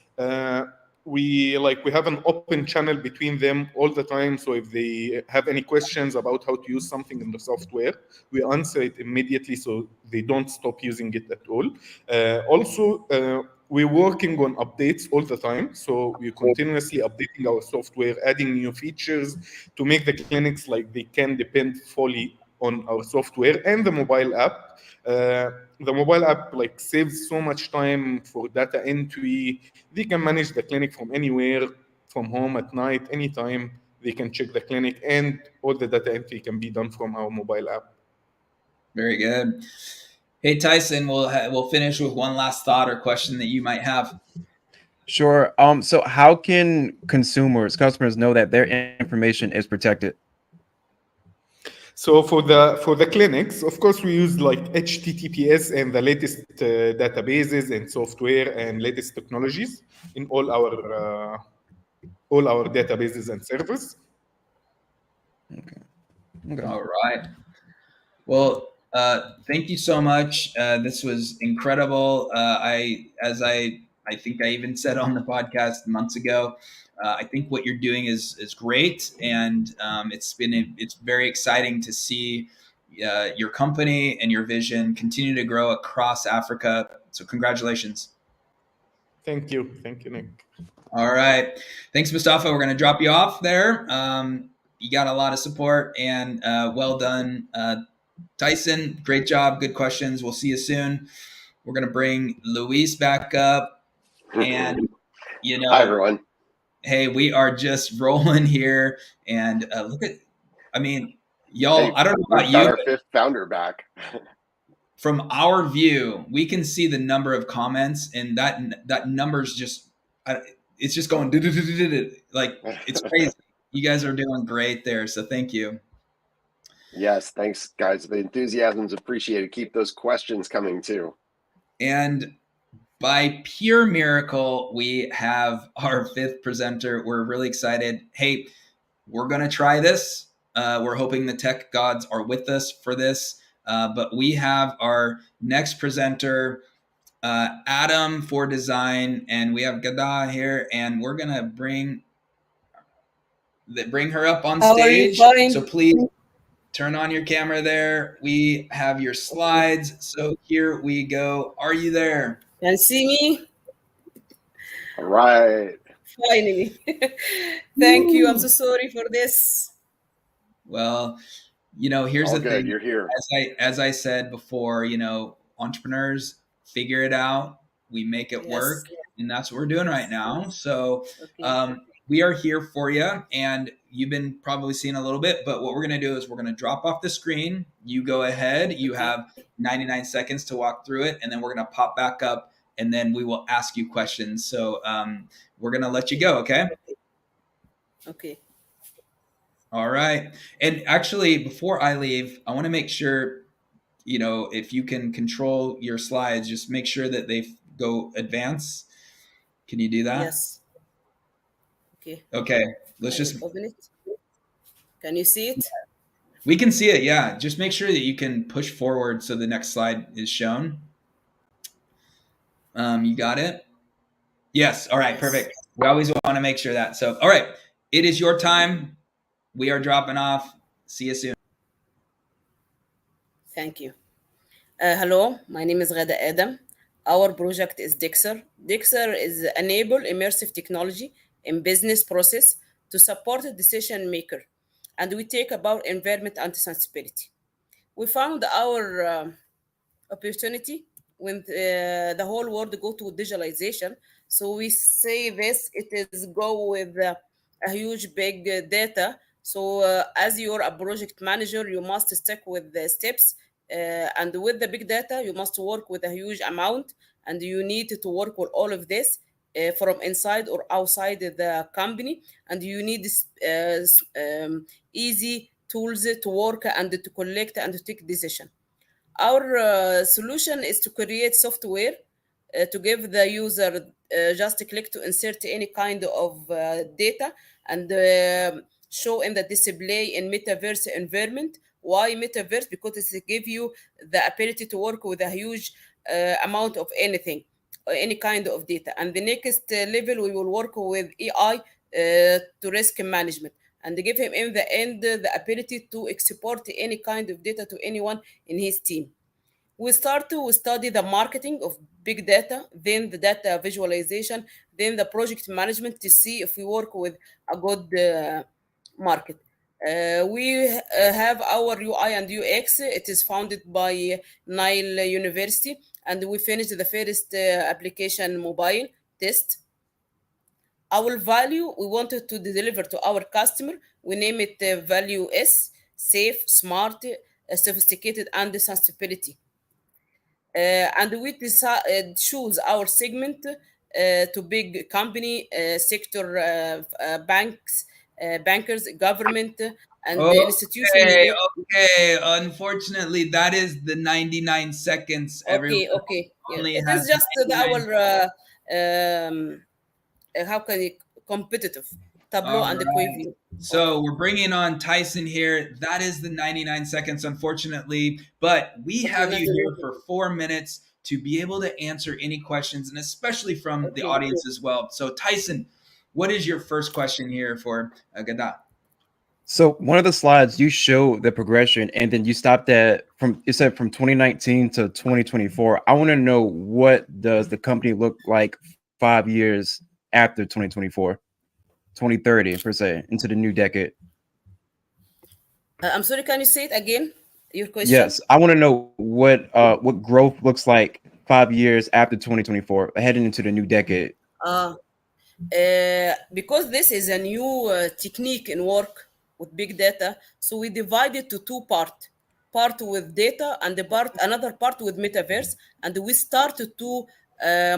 We have an open channel between them all the time. So if they have any questions about how to use something in the software, we answer it immediately, so they don't stop using it at all. Also, we're working on updates all the time, so we're continuously updating our software, adding new features to make the clinics like they can depend fully on our software and the mobile app. The mobile app like saves so much time for data entry. They can manage the clinic from anywhere, from home at night, anytime. They can check the clinic, and all the data entry can be done from our mobile app. Very good. Hey, Tyson, we'll finish with one last thought or question that you might have. Sure. So how can customers know that their information is protected? So for the clinics, of course, we use like HTTPS and the latest databases and software and latest technologies in all our databases and servers. Okay. All right. Well, thank you so much. This was incredible. I think I even said on the podcast months ago. I think what you're doing is great, and it's very exciting to see your company and your vision continue to grow across Africa. So congratulations. Thank you, Nick. All right, thanks, Mustafa. We're going to drop you off there. You got a lot of support, and well done. Tyson, great job. Good questions. We'll see you soon. We're going to bring Luis back up. And, Hi, everyone. Hey, we are just rolling here. And y'all, I don't know about you. Got our fifth founder back. From our view, we can see the number of comments, and that number's just, it's just going, like, it's crazy. You guys are doing great there. So thank you. Yes, thanks, guys. The enthusiasm's appreciated. Keep those questions coming too. And by pure miracle, we have our fifth presenter. We're really excited. Hey, we're going to try this. We're hoping the tech gods are with us for this. But we have our next presenter, Adam for Design, and we have Gada here, and we're going to bring her up on stage. So please turn on your camera there. We have your slides. So here we go. Are you there? Can see me? All right. Finally. Thank you. I'm so sorry for this. Well, here's All the good. thing. You're here. As I said before, entrepreneurs figure it out. We make it work. And that's what we're doing right now. So we are here for you, and you've been probably seeing a little bit, but what we're going to do is we're going to drop off the screen. You go ahead. You have 99 seconds to walk through it, and then we're going to pop back up, and then we will ask you questions. So we're going to let you go, okay? Okay. All right. And actually, before I leave, I want to make sure, if you can control your slides, just make sure that they go advance. Can you do that? Yes. Okay. Let's just open it. Can you see it? We can see it. Yeah. Just make sure that you can push forward so the next slide is shown. You got it? Yes. All right. Perfect. We always want to make sure that. So, all right. It is your time. We are dropping off. See you soon. Thank you. Hello, my name is Ghada Adam. Our project is Dixer. Dixer is enable immersive technology in business process to support a decision maker. And we take about environment and sensibility. We found our opportunity when the whole world go to digitalization. So we say this, it is go with a huge big data. So as you're a project manager, you must stick with the steps. And with the big data, you must work with a huge amount, and you need to work with all of this from inside or outside the company. And you need easy tools to work and to collect and to take decision. Our solution is to create software to give the user just a click to insert any kind of data and show in the display in metaverse environment. Why metaverse? Because it give you the ability to work with a huge amount of anything, any kind of data. And the next level, we will work with AI to risk management and give him in the end the ability to export any kind of data to anyone in his team. We start to study the marketing of big data, then the data visualization, then the project management to see if we work with a good market. We have our UI and UX. It is founded by Nile University, and we finished the first application mobile test. Our value we wanted to deliver to our customer, we name it value S, safe, smart, sophisticated, and sustainability. And we choose our segment to big company, sector, banks, bankers, government, and the institution. Okay, okay. Unfortunately, that is the 99 seconds. Everyone Okay, okay. Yeah. only It has is just 99. how can you competitive All Tableau and the right. Quayview. So we're bringing on Tyson here. That is the 99 seconds, unfortunately. But we Okay, have you nice. here for 4 minutes to be able to answer any questions, and especially from the Okay. audience as well. So, Tyson, what is your first question here for Gada? So one of the slides you show the progression, and then you stopped at from you said from 2019 to 2024. I want to know, what does the company look like 5 years after 2024, 2030 per se, into the new decade? I'm sorry, can you say it again? Your question? Yes, I want to know what growth looks like 5 years after 2024, heading into the new decade. Uh, because this is a new technique in work with big data, so we divide it to two part with data and the part another part with metaverse, and we started to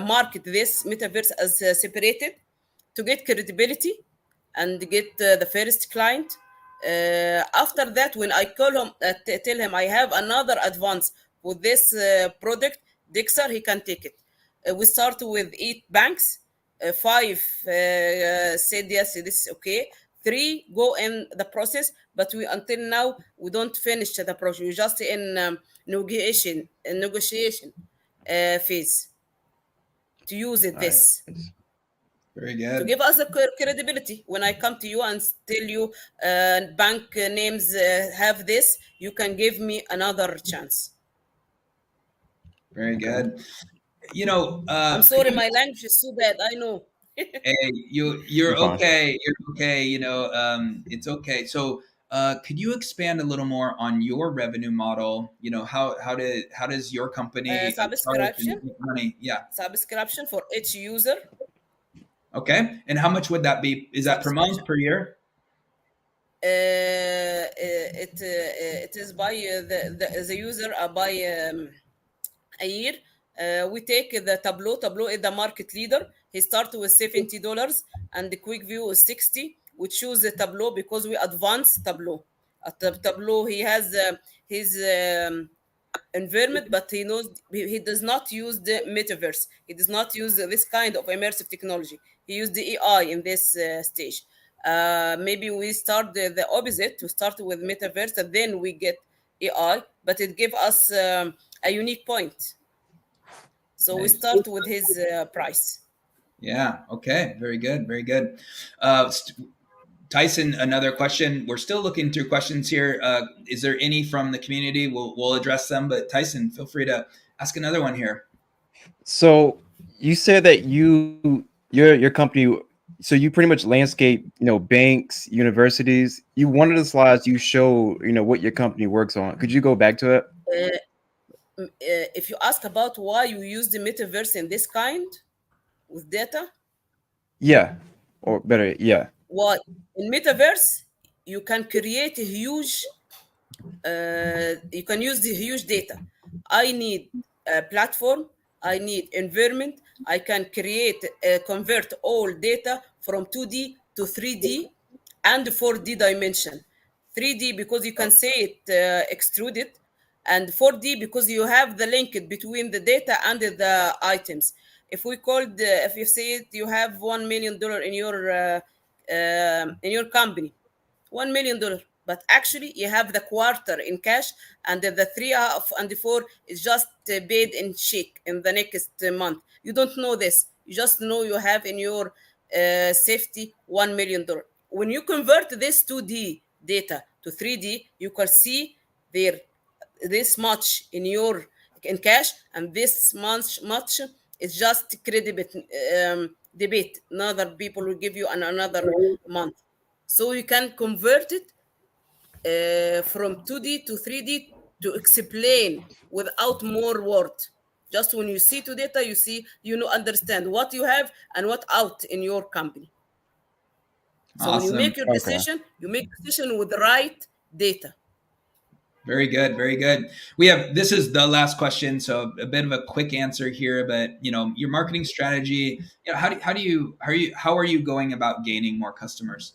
market this metaverse as separated to get credibility and get the first client. After that, when I call him, tell him I have another advance with this product, Dixer, he can take it. We start with 8 banks. Five said yes, this is okay. 3 go in the process, but we until now we don't finish the process. We're just in negotiation phase to use it this Nice. Very to good. give us the credibility. When I come to you and tell you bank names have this, you can give me another chance. Very Okay. good. I'm sorry, my language is so bad. I know. Hey, you're You're fine. okay. You're okay. It's okay. So, could you expand a little more on your revenue model? How does your company charge and Subscription, make money? Yeah. subscription for each user. Okay. And how much would that be? Is that per Subscription. month, per year? It is by the user by a year. We take the Tableau. Tableau is the market leader. He started with $70 and the QuickView is 60. We choose the Tableau because we advance Tableau. At Tableau, he has his environment, but he does not use the metaverse. He does not use this kind of immersive technology. He used the AI in this stage. Maybe we start the opposite, to start with metaverse and then we get AI, but it gave us a unique point. So we Nice. start with his price. Yeah. Okay. Very good. Very good. Tyson, another question. We're still looking through questions here. Is there any from the community? We'll address them. But Tyson, feel free to ask another one here. So you said that your company, so you pretty much landscape, banks, universities. One of the slides you show, what your company works on. Could you go back to it? If you ask about why you use the metaverse in this kind with data, Yeah, or better, yeah. what in metaverse you can create a huge you can use the huge data. I need a platform, I need environment. I can create convert all data from 2D to 3D and 4D dimension. 3D because you can say it extruded, and 4D because you have the link between the data and the items. If you say it, you have $1 million in your company. $1 million. But actually, you have the quarter in cash, and the 3 and the 4 is just paid in check in the next month. You don't know this. You just know you have in your safety $1 million. When you convert this 2D data to 3D, you can see there this much in cash, and this much is just credit debit. Another people will give you another month, so you can convert it from 2D to 3D to explain without more word. Just when you see two data, you see, understand what you have and what out in your company. So when you Awesome. make your decision, you make decision with the right data. Very good, very good. This is the last question, so a bit of a quick answer here, but your marketing strategy, how are you going about gaining more customers?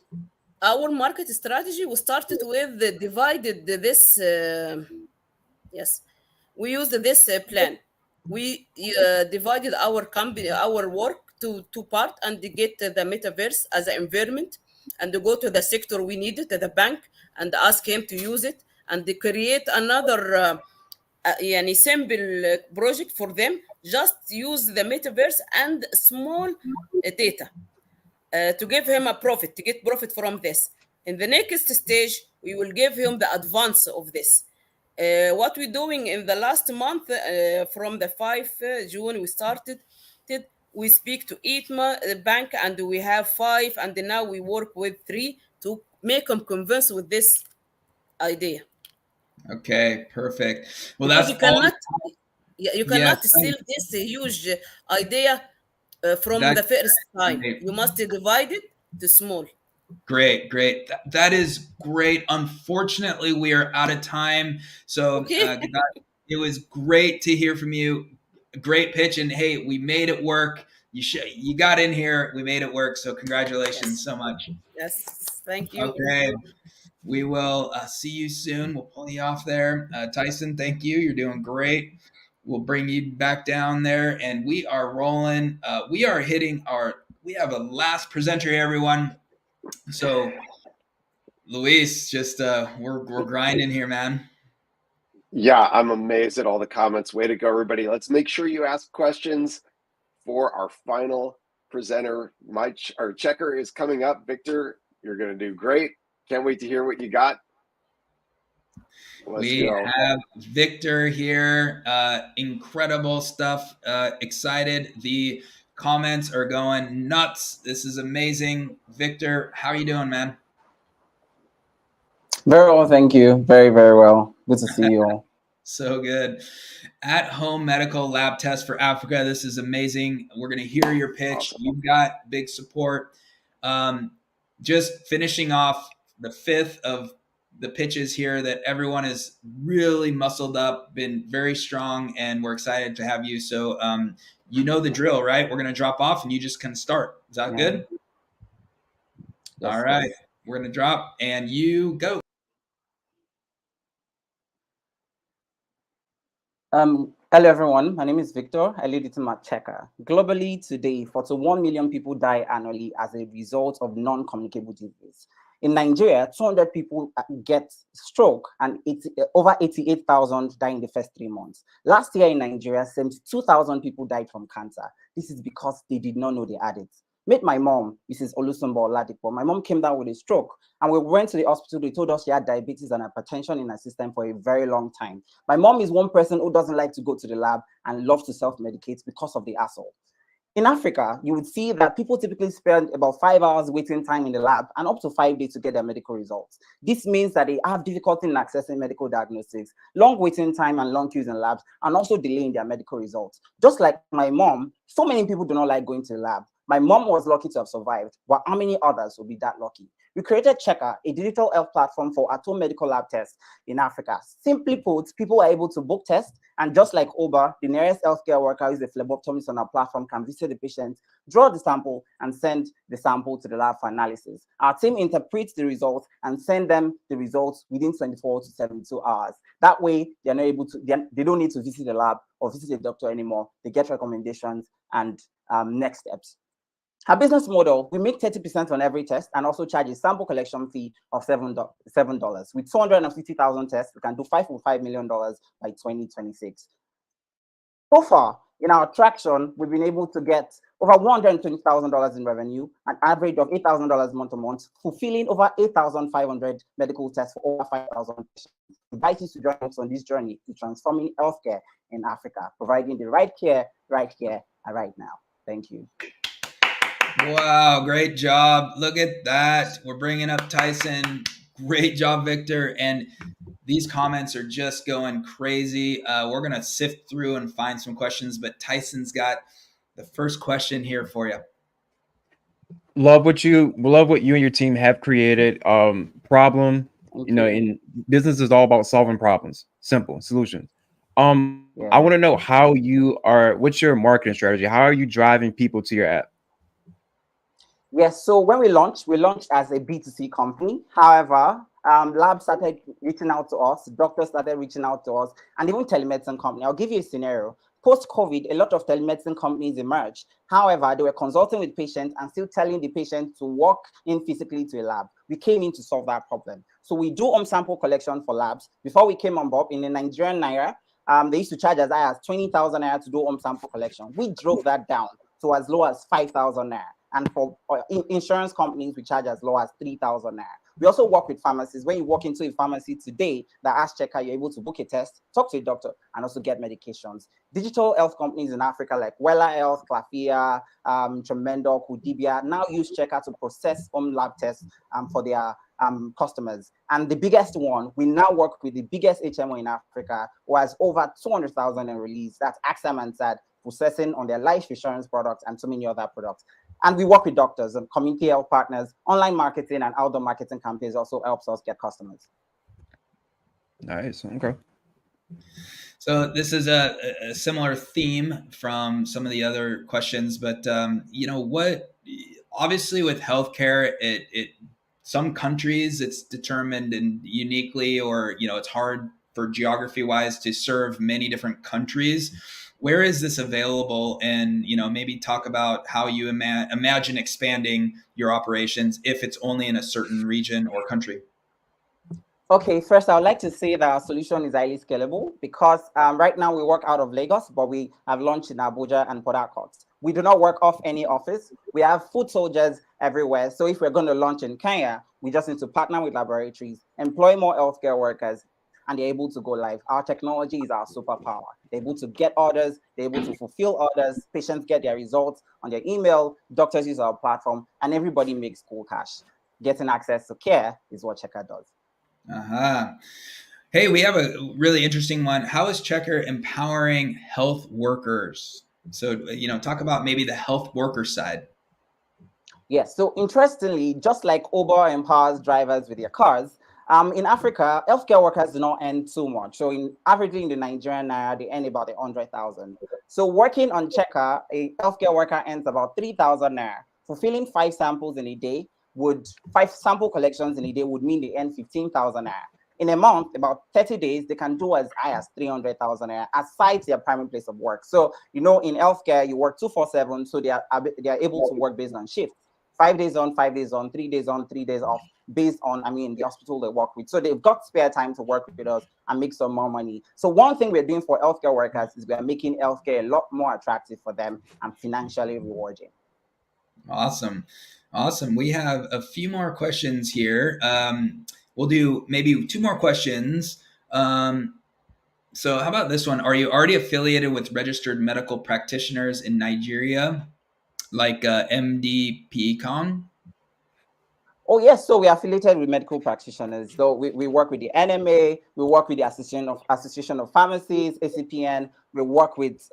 Our market strategy, we started with divided this yes, we used this plan. We divided our company, our work to two part, and get the metaverse as an environment, and go to the sector we needed, to the bank, and ask him to use it, and they create another simple project for them. Just use the metaverse and small data to give him a profit, to get profit from this. In the next stage, we will give him the advance of this. What we're doing in the last month, from the 5 June, we started. We speak to each bank, and we have 5, and now we work with 3 to make them convinced with this idea. Okay, perfect. Well, Because that's all. you Yes, cannot steal this huge idea from the first time. great. You must divide it to small. Great. That is great. Unfortunately, we are out of time. So, Okay. it was great to hear from you. Great pitch, and hey, we made it work. You got in here. We made it work. So, congratulations so much. Yes. Thank you. Okay, we will see you soon. We'll pull you off there. Tyson, thank you. You're doing great. We'll bring you back down there, and we are rolling. We are hitting we have a last presenter here, everyone. So, Luis, just we're grinding here, man. Yeah, I'm amazed at all the comments. Way to go, everybody. Let's make sure you ask questions for our final presenter. Our checker is coming up. Victor, you're going to do great. Can't wait to hear what you got. We have Victor here. Incredible stuff. Excited. The comments are going nuts. This is amazing. Victor, how are you doing, man? Very well, thank you. Very, very well. Good to see you all. So good. At-home medical lab test for Africa. This is amazing. We're going to hear your pitch. Awesome. You've got big support. Just finishing off the 5th of the pitches here that everyone is really muscled up, been very strong, and we're excited to have you. So you know the drill, right? We're going to drop off and you just can start. Is that good? Yes, all right. yes. We're going to drop and you go. Hello, everyone. My name is Victor. I lead the team at Checker. Globally, today, 41 million people die annually as a result of non-communicable disease. In Nigeria, 200 people get stroke, and over 88,000 die in the first 3 months. Last year in Nigeria, 72,000 people died from cancer. This is because they did not know they had it. Meet my mom, Mrs. Olusumbo Oladipo. My mom came down with a stroke, and we went to the hospital. They told us she had diabetes and hypertension in her system for a very long time. My mom is one person who doesn't like to go to the lab and loves to self-medicate because of the hassle. In Africa, you would see that people typically spend about 5 hours waiting time in the lab and up to 5 days to get their medical results. This means that they have difficulty in accessing medical diagnostics, long waiting time and long queues in labs, and also delaying their medical results. Just like my mom, so many people do not like going to the lab. My mom was lucky to have survived, but how many others will be that lucky? We created Checker, a digital health platform for at-home medical lab tests in Africa. Simply put, people are able to book tests, and just like Uber, the nearest healthcare worker who is a phlebotomist on our platform can visit the patient, draw the sample, and send the sample to the lab for analysis. Our team interprets the results and send them the results within 24 to 72 hours. That way, they're not able to, they don't need to visit the lab or visit a doctor anymore. They get recommendations and next steps. Our business model, we make 30% on every test and also charge a sample collection fee of $7. With 250,000 tests, we can do $5.5 million by 2026. So far, in our traction, we've been able to get over $120,000 in revenue, an average of $8,000 month to month, fulfilling over 8,500 medical tests for over 5,000 patients. We invite you to join us on this journey to transforming healthcare in Africa, providing the right care, right here, and right now. Thank you. Wow, great job. Look at that. We're bringing up Tyson. Great job, Victor. And these comments are just going crazy. We're going to sift through and find some questions, but Tyson's got the first question here for you. Love what you and your team have created. Problem, in business is all about solving problems, simple solutions. I want to know what's your marketing strategy? How are you driving people to your app? Yes, so when we launched as a B2C company. However, labs started reaching out to us, doctors started reaching out to us, and even telemedicine company. I'll give you a scenario. Post-COVID, a lot of telemedicine companies emerged. However, they were consulting with patients and still telling the patient to walk in physically to a lab. We came in to solve that problem. So we do home sample collection for labs. Before we came on board, in the Nigerian Naira, they used to charge as high as 20,000 Naira to do home sample collection. We drove that down to as low as 5,000 Naira. And for insurance companies, we charge as low as 3,000 Naira. We also work with pharmacies. When you walk into a pharmacy today, the Ask Checker, you're able to book a test, talk to a doctor, and also get medications. Digital health companies in Africa like Wella Health, Clafia, Tremendo, Kudibia now use Checker to process home lab tests for their customers. And the biggest one, we now work with the biggest HMO in Africa, who has over 200,000 in release. That's AXA Mansard, processing on their life insurance products and so many other products. And we work with doctors and community health partners. Online marketing and outdoor marketing campaigns also helps us get customers. Nice. Okay. So this is a similar theme from some of the other questions, but obviously with healthcare, it some countries it's determined and uniquely, or it's hard for geography wise to serve many different countries. Where is this available? And, maybe talk about how you imagine expanding your operations if it's only in a certain region or country. Okay, first, I would like to say that our solution is highly scalable because right now we work out of Lagos, but we have launched in Abuja and Port Harcourt. We do not work off any office. We have foot soldiers everywhere. So if we're going to launch in Kenya, we just need to partner with laboratories, employ more healthcare workers, and they're able to go live. Our technology is our superpower. They're able to get orders, they're able to fulfill orders, patients get their results on their email, doctors use our platform, and everybody makes cool cash. Getting access to care is what Checker does. Hey, we have a really interesting one. How is Checker empowering health workers? So, talk about maybe the health worker side. Yes, so interestingly, just like Uber empowers drivers with their cars, in Africa, healthcare workers do not earn too much. So averagely in the Nigerian Naira, they earn about 100,000. So working on Checker, a healthcare worker earns about 3,000 Naira. Fulfilling 5 samples in a day 5 sample collections in a day would mean they earn 15,000 Naira. In a month, about 30 days, they can do as high as 300,000 Naira aside their primary place of work. So, in healthcare, you work 2-4-7, so they are able to work based on shifts. 5 days on, 5 days on, 3 days on, 3 days off, based on, the hospital they work with. So they've got spare time to work with us and make some more money. So one thing we're doing for healthcare workers is we are making healthcare a lot more attractive for them and financially rewarding. Awesome. We have a few more questions here. We'll do maybe 2 more questions. So how about this one? Are you already affiliated with registered medical practitioners in Nigeria, like MD-PCON? Oh, yes. So we are affiliated with medical practitioners. So we work with the NMA, we work with the Association of Pharmacies, ACPN, we work with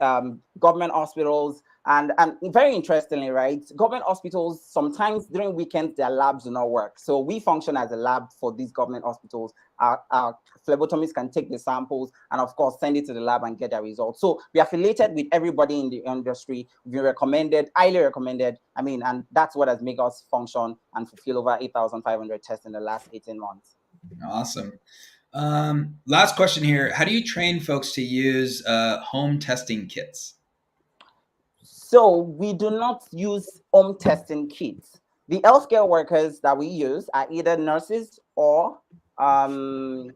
government hospitals. And very interestingly, right, government hospitals, sometimes during weekends, their labs do not work. So we function as a lab for these government hospitals. Our phlebotomists can take the samples and, of course, send it to the lab and get their results. So we are affiliated with everybody in the industry. We've recommended, highly recommended. And that's what has made us function and fulfill over 8,500 tests in the last 18 months. Awesome. Last question here. How do you train folks to use home testing kits? So we do not use home testing kits. The healthcare workers that we use are either nurses or lab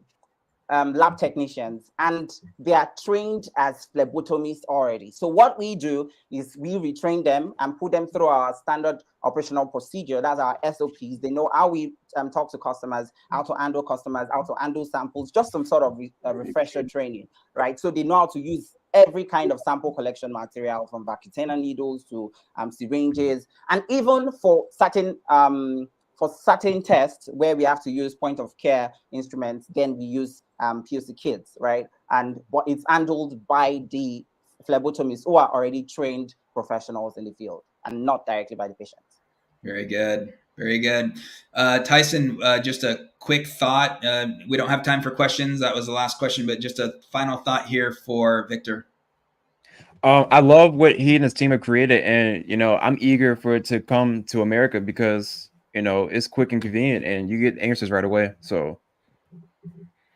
technicians, and they are trained as phlebotomists already. So what we do is we retrain them and put them through our standard operational procedure. That's our SOPs. They know how we talk to customers, how to handle customers, how to handle samples, just some sort of refresher training, right? So they know how to use every kind of sample collection material, from Vacutainer needles to syringes, and even for certain tests where we have to use point of care instruments, then we use POC kits, right? But it's handled by the phlebotomists who are already trained professionals in the field and not directly by the patients. Very good. Very good. Tyson, just a quick thought. We don't have time for questions. That was the last question, but just a final thought here for Victor. I love what he and his team have created, and I'm eager for it to come to America because it's quick and convenient, and you get answers right away. So,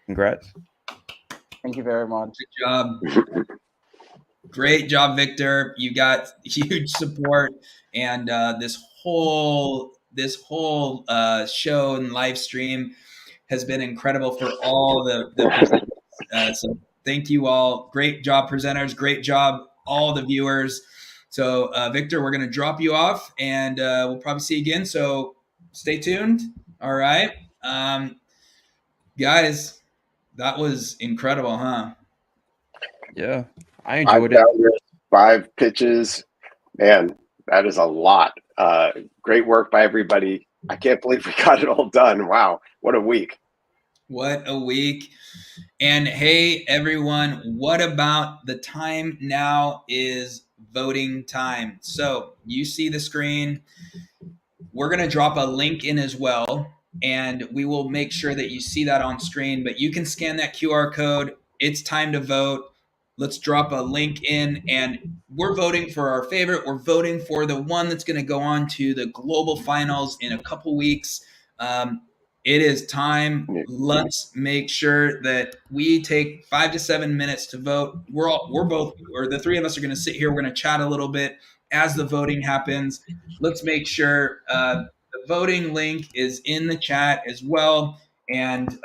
congrats! Thank you very much. Good job. Great job, Victor. You got huge support, and this whole show and live stream has been incredible for all the presenters. So thank you all. Great job, presenters. Great job, all the viewers. So Victor, we're going to drop you off, and we'll probably see you again. So stay tuned. All right, guys, that was incredible, huh? Yeah, I enjoyed it. 5 pitches, man, that is a lot. Great work by everybody. I can't believe we got it all done. Wow, what a week. What a week. And hey, everyone, what about the time now is voting time? So you see the screen. We're going to drop a link in as well, and we will make sure that you see that on screen, but you can scan that QR code. It's time to vote. Let's drop a link in, and we're voting for our favorite. We're voting for the one that's going to go on to the global finals in a couple weeks. It is time. Let's make sure that we take 5 to 7 minutes to vote. The three of us are going to sit here. We're going to chat a little bit as the voting happens. Let's make sure the voting link is in the chat as well. And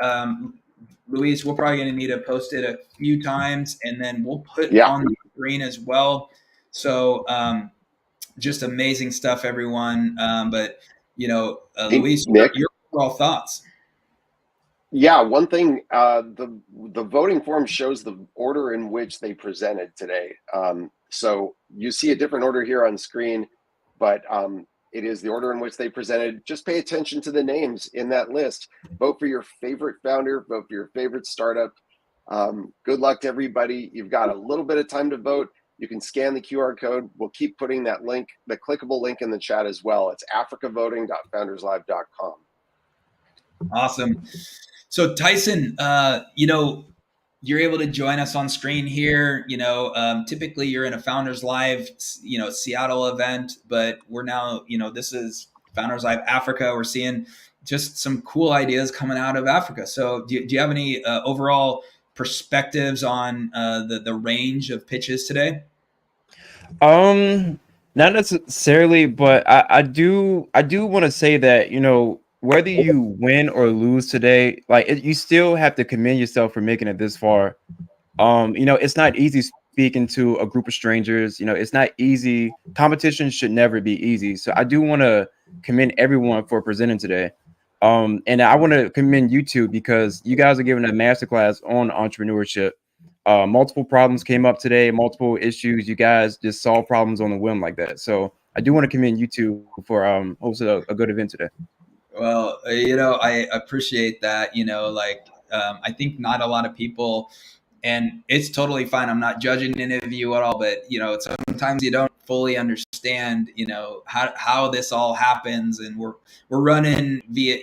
Luis, we're probably going to need to post it a few times, and then we'll put it on the screen as well. So just amazing stuff, everyone. But Luis, Nick, your overall thoughts? Yeah, one thing, the voting form shows the order in which they presented today. So you see a different order here on screen, but it is the order in which they presented. Just pay attention to the names in that list. Vote for your favorite founder, vote for your favorite startup. Good luck to everybody. You've got a little bit of time to vote. You can scan the QR code. We'll keep putting that link, the clickable link, in the chat as well. It's africavoting.founderslive.com. Awesome. So Tyson, you're able to join us on screen here. Typically you're in a Founders Live, Seattle event, but we're now, this is Founders Live Africa. We're seeing just some cool ideas coming out of Africa. So do you have any overall perspectives on the range of pitches today? Not necessarily, but I do want to say that, whether you win or lose today, you still have to commend yourself for making it this far. It's not easy speaking to a group of strangers. It's not easy. Competition should never be easy. So I do want to commend everyone for presenting today. And I want to commend you two because you guys are giving a masterclass on entrepreneurship. Multiple problems came up today, multiple issues. You guys just solve problems on the whim like that. So I do want to commend you two for hosting a good event today. Well, I appreciate that. I think not a lot of people, and it's totally fine. I'm not judging any of you at all, but sometimes you don't fully understand, how this all happens. And we're running via,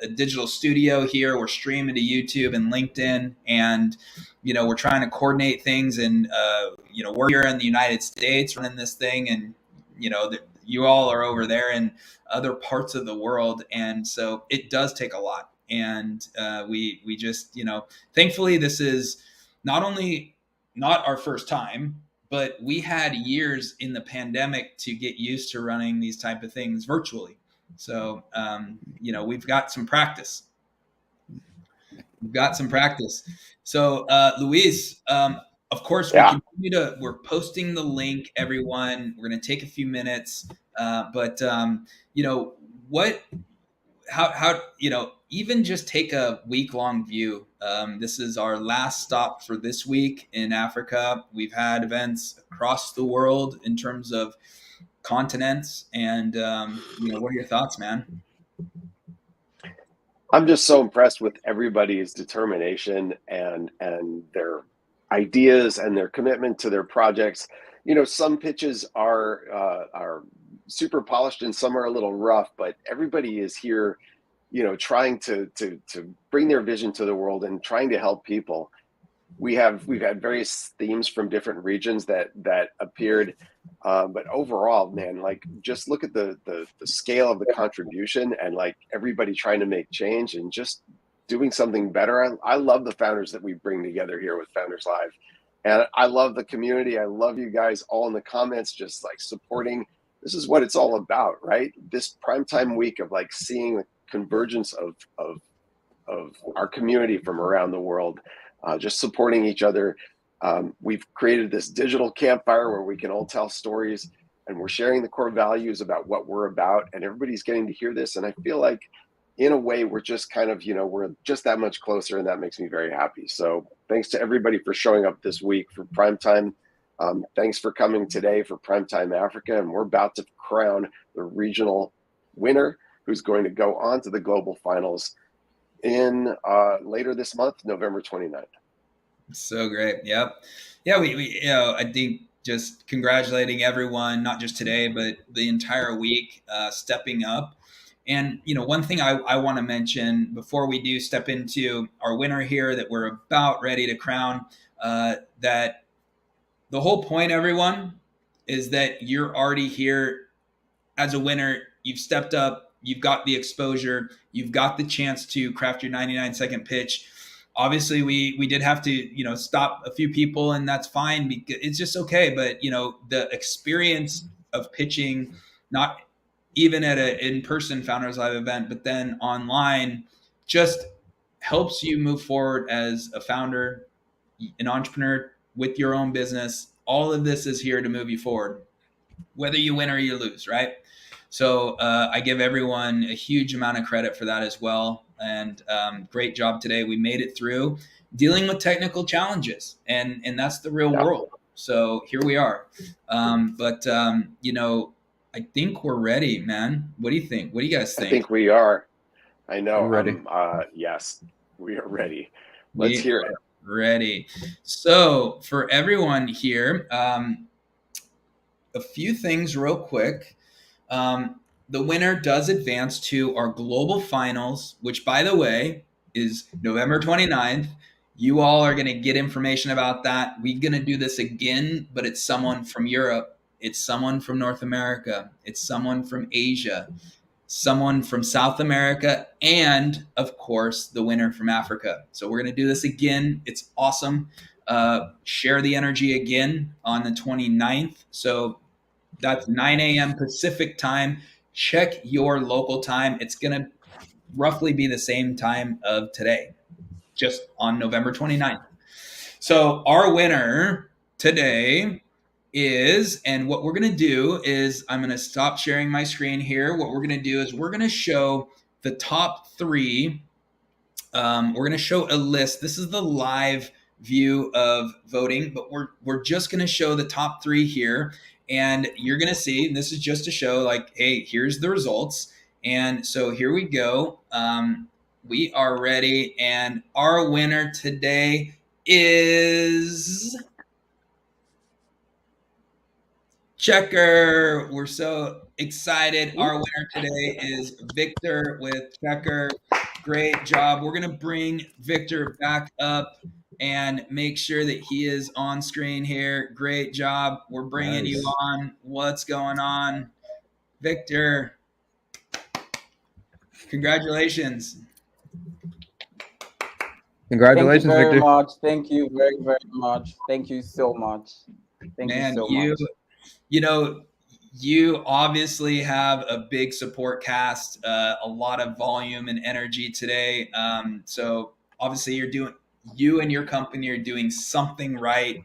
a digital studio here. We're streaming to YouTube and LinkedIn, and we're trying to coordinate things. And we're here in the United States running this thing, and you all are over there in other parts of the world, and so it does take a lot. And we just, thankfully, this is not only not our first time, but we had years in the pandemic to get used to running these type of things virtually. So, we've got some practice. So, Luis, of course, we're posting the link, everyone. We're going to take a few minutes. But how even just take a week-long view. This is our last stop for this week in Africa. We've had events across the world in terms of continents, and what are your thoughts, man? I'm just so impressed with everybody's determination and their ideas and their commitment to their projects. Some pitches are super polished and some are a little rough, but everybody is here, trying to bring their vision to the world and trying to help people. We've had various themes from different regions that appeared, but overall, man, like, just look at the scale of the contribution and like everybody trying to make change and just doing something better. I love the founders that we bring together here with Founders Live, and I love the community. I love you guys all in the comments, just like supporting. This is what it's all about, right? This primetime week of like seeing the convergence of our community from around the world. Just supporting each other. We've created this digital campfire where we can all tell stories, and we're sharing the core values about what we're about, and everybody's getting to hear this. And I feel like, in a way, we're just kind of, we're just that much closer, and that makes me very happy. So thanks to everybody for showing up this week for Primetime. Thanks for coming today for Primetime Africa, and we're about to crown the regional winner, who's going to go on to the global finals in later this month, November 29th. So great. Yep. Yeah. We I think just congratulating everyone, not just today, but the entire week, stepping up. And, one thing I want to mention before we do step into our winner here that we're about ready to crown, that the whole point, everyone, is that you're already here as a winner. You've stepped up, you've got the exposure, you've got the chance to craft your 99-second pitch. Obviously, we did have to, stop a few people, and that's fine. Because it's just okay. But, the experience of pitching, not even at an in-person Founders Live event, but then online, just helps you move forward as a founder, an entrepreneur with your own business. All of this is here to move you forward, whether you win or you lose, right? So I give everyone a huge amount of credit for that as well. And great job today. We made it through dealing with technical challenges, and that's the real world. So here we are. I think we're ready, man. What do you think? What do you guys think? I think we are. I know. I'm ready. Yes, we are ready. Let's hear it. Ready. So for everyone here, a few things real quick. The winner does advance to our global finals, which, by the way, is November 29th. You all are going to get information about that. We're going to do this again, but it's someone from Europe. It's someone from North America. It's someone from Asia, someone from South America, and, of course, the winner from Africa. So we're going to do this again. It's awesome. Share the energy again on the 29th. So that's 9 a.m. Pacific time. Check your local time. It's going to roughly be the same time of today, just on November 29th. So our winner today is, and what we're going to do is, I'm going to stop sharing my screen here. What we're going to do is we're going to show the top three. We're going to show a list. This is the live view of voting, but we're just going to show the top three here. And you're going to see, and this is just to show like, hey, here's the results. And so here we go. We are ready. And our winner today is Checker. We're so excited. Our winner today is Victor with Checker. Great job. We're going to bring Victor back up and make sure that he is on screen here. Great job. We're bringing you on. What's going on, Victor? Congratulations. Congratulations, Thank you very Victor. much. Thank you very, very much. Thank you so much. Thank you Man, so much. you know, you obviously have a big support cast, a lot of volume and energy today. So obviously you and your company are doing something right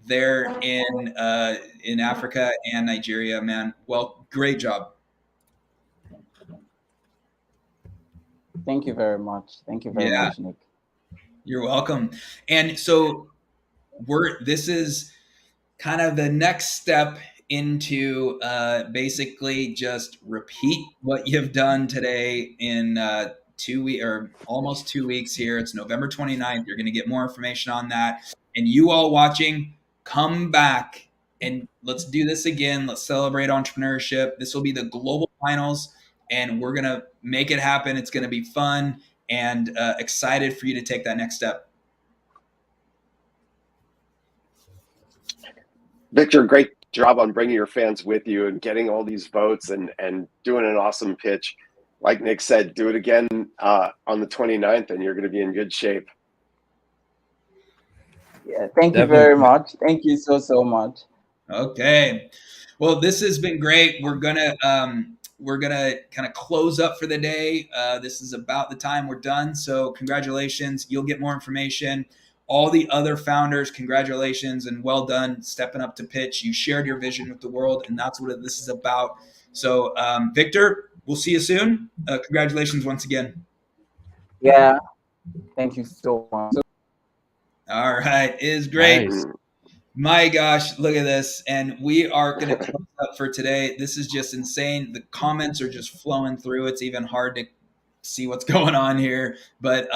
there in Africa and Nigeria, man. Well, great job. Thank you very much. Thank you very Yeah, much, Nick. you're welcome. And so this is kind of the next step into basically just repeat what you've done today in 2 weeks or almost 2 weeks here. It's November 29th. You're going to get more information on that. And you all watching, come back and let's do this again. Let's celebrate entrepreneurship. This will be the global finals, and we're going to make it happen. It's going to be fun and excited for you to take that next step. Victor, great job on bringing your fans with you and getting all these votes and doing an awesome pitch. Like Nick said, do it again on the 29th and you're going to be in good shape. Yeah, thank you Definitely. very much. Thank you so much. Okay. Well, this has been great. We're gonna kind of close up for the day. This is about the time we're done. So congratulations. You'll get more information. All the other founders, congratulations and well done stepping up to pitch. You shared your vision with the world, and that's what this is about. So Victor, we'll see you soon. Congratulations once again. Yeah, thank you so much. All right. It is great. Nice. My gosh, look at this. And we are going to close up for today. This is just insane. The comments are just flowing through. It's even hard to see what's going on here. But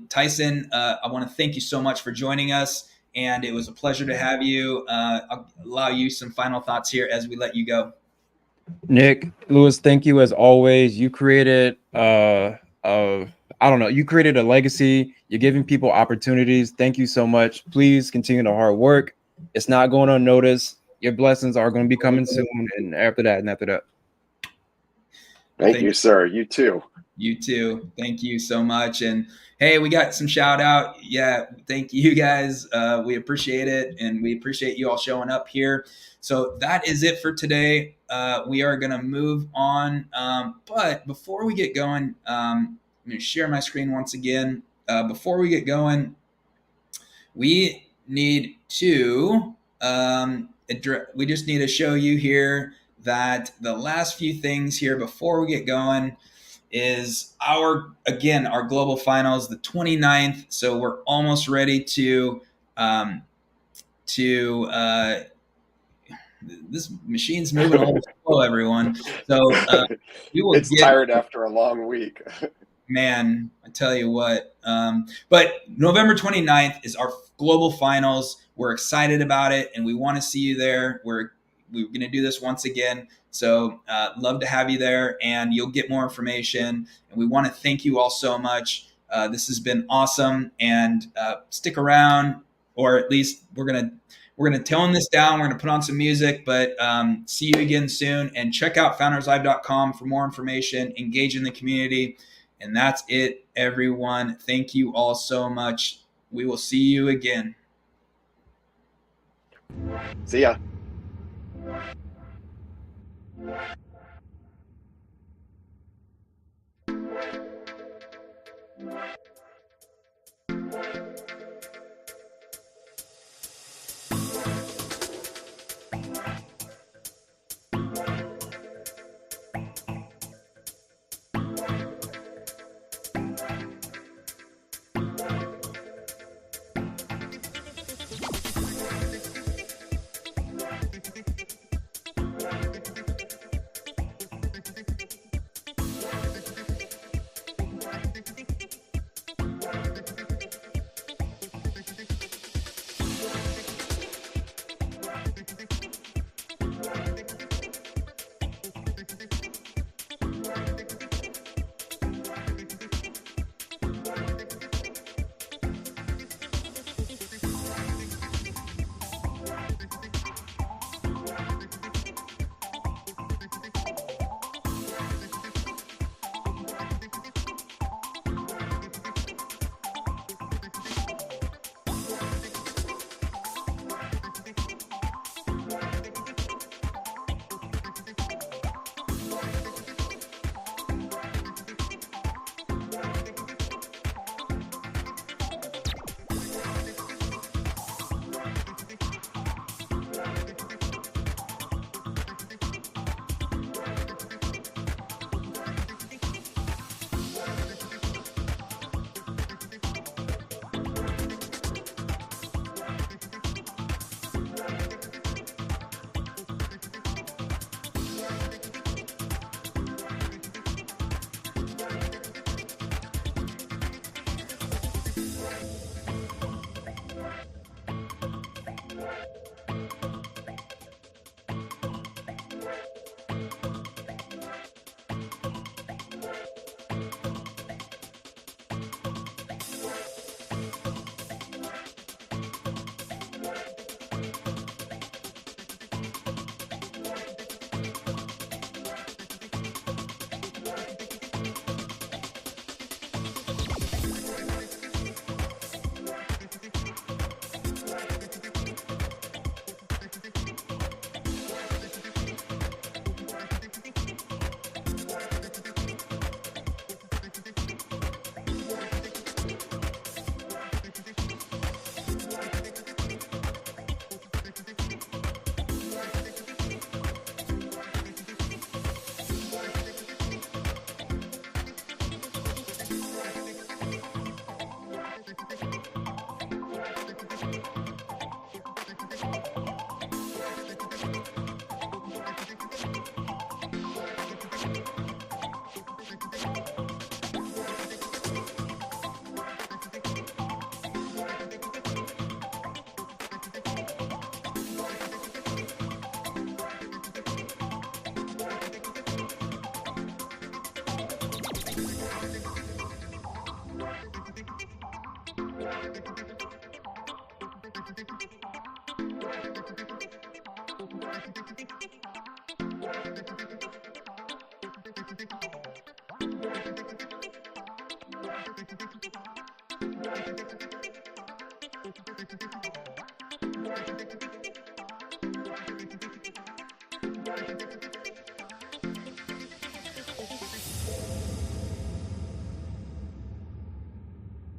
Tyson, I want to thank you so much for joining us. And it was a pleasure to have you. I'll allow you some final thoughts here as we let you go. Nick, Lewis, thank you as always. You created you created a legacy. You're giving people opportunities. Thank you so much. Please continue the hard work. It's not going unnoticed. Your blessings are going to be coming soon, and after that. Thank you, sir. You too. You too. Thank you so much. And hey, we got some shout out. Yeah, thank you guys. We appreciate it, and we appreciate you all showing up here. So that is it for today. We are going to move on. But before we get going, I'm going to share my screen once again. Before we get going, we need to we just need to show you here that the last few things here before we get going is our global finals, the 29th. So we're almost ready to this machine's moving a little slow, everyone. So we will it's tired after a long week. Man, I tell you what. But November 29th is our global finals. We're excited about it, and we want to see you there. We're going to do this once again. So love to have you there, and you'll get more information. And we want to thank you all so much. This has been awesome, and stick around, or at least we're gonna tone this down. We're gonna put on some music, but see you again soon. And check out founderslive.com for more information. Engage in the community. And that's it, everyone. Thank you all so much. We will see you again. See ya.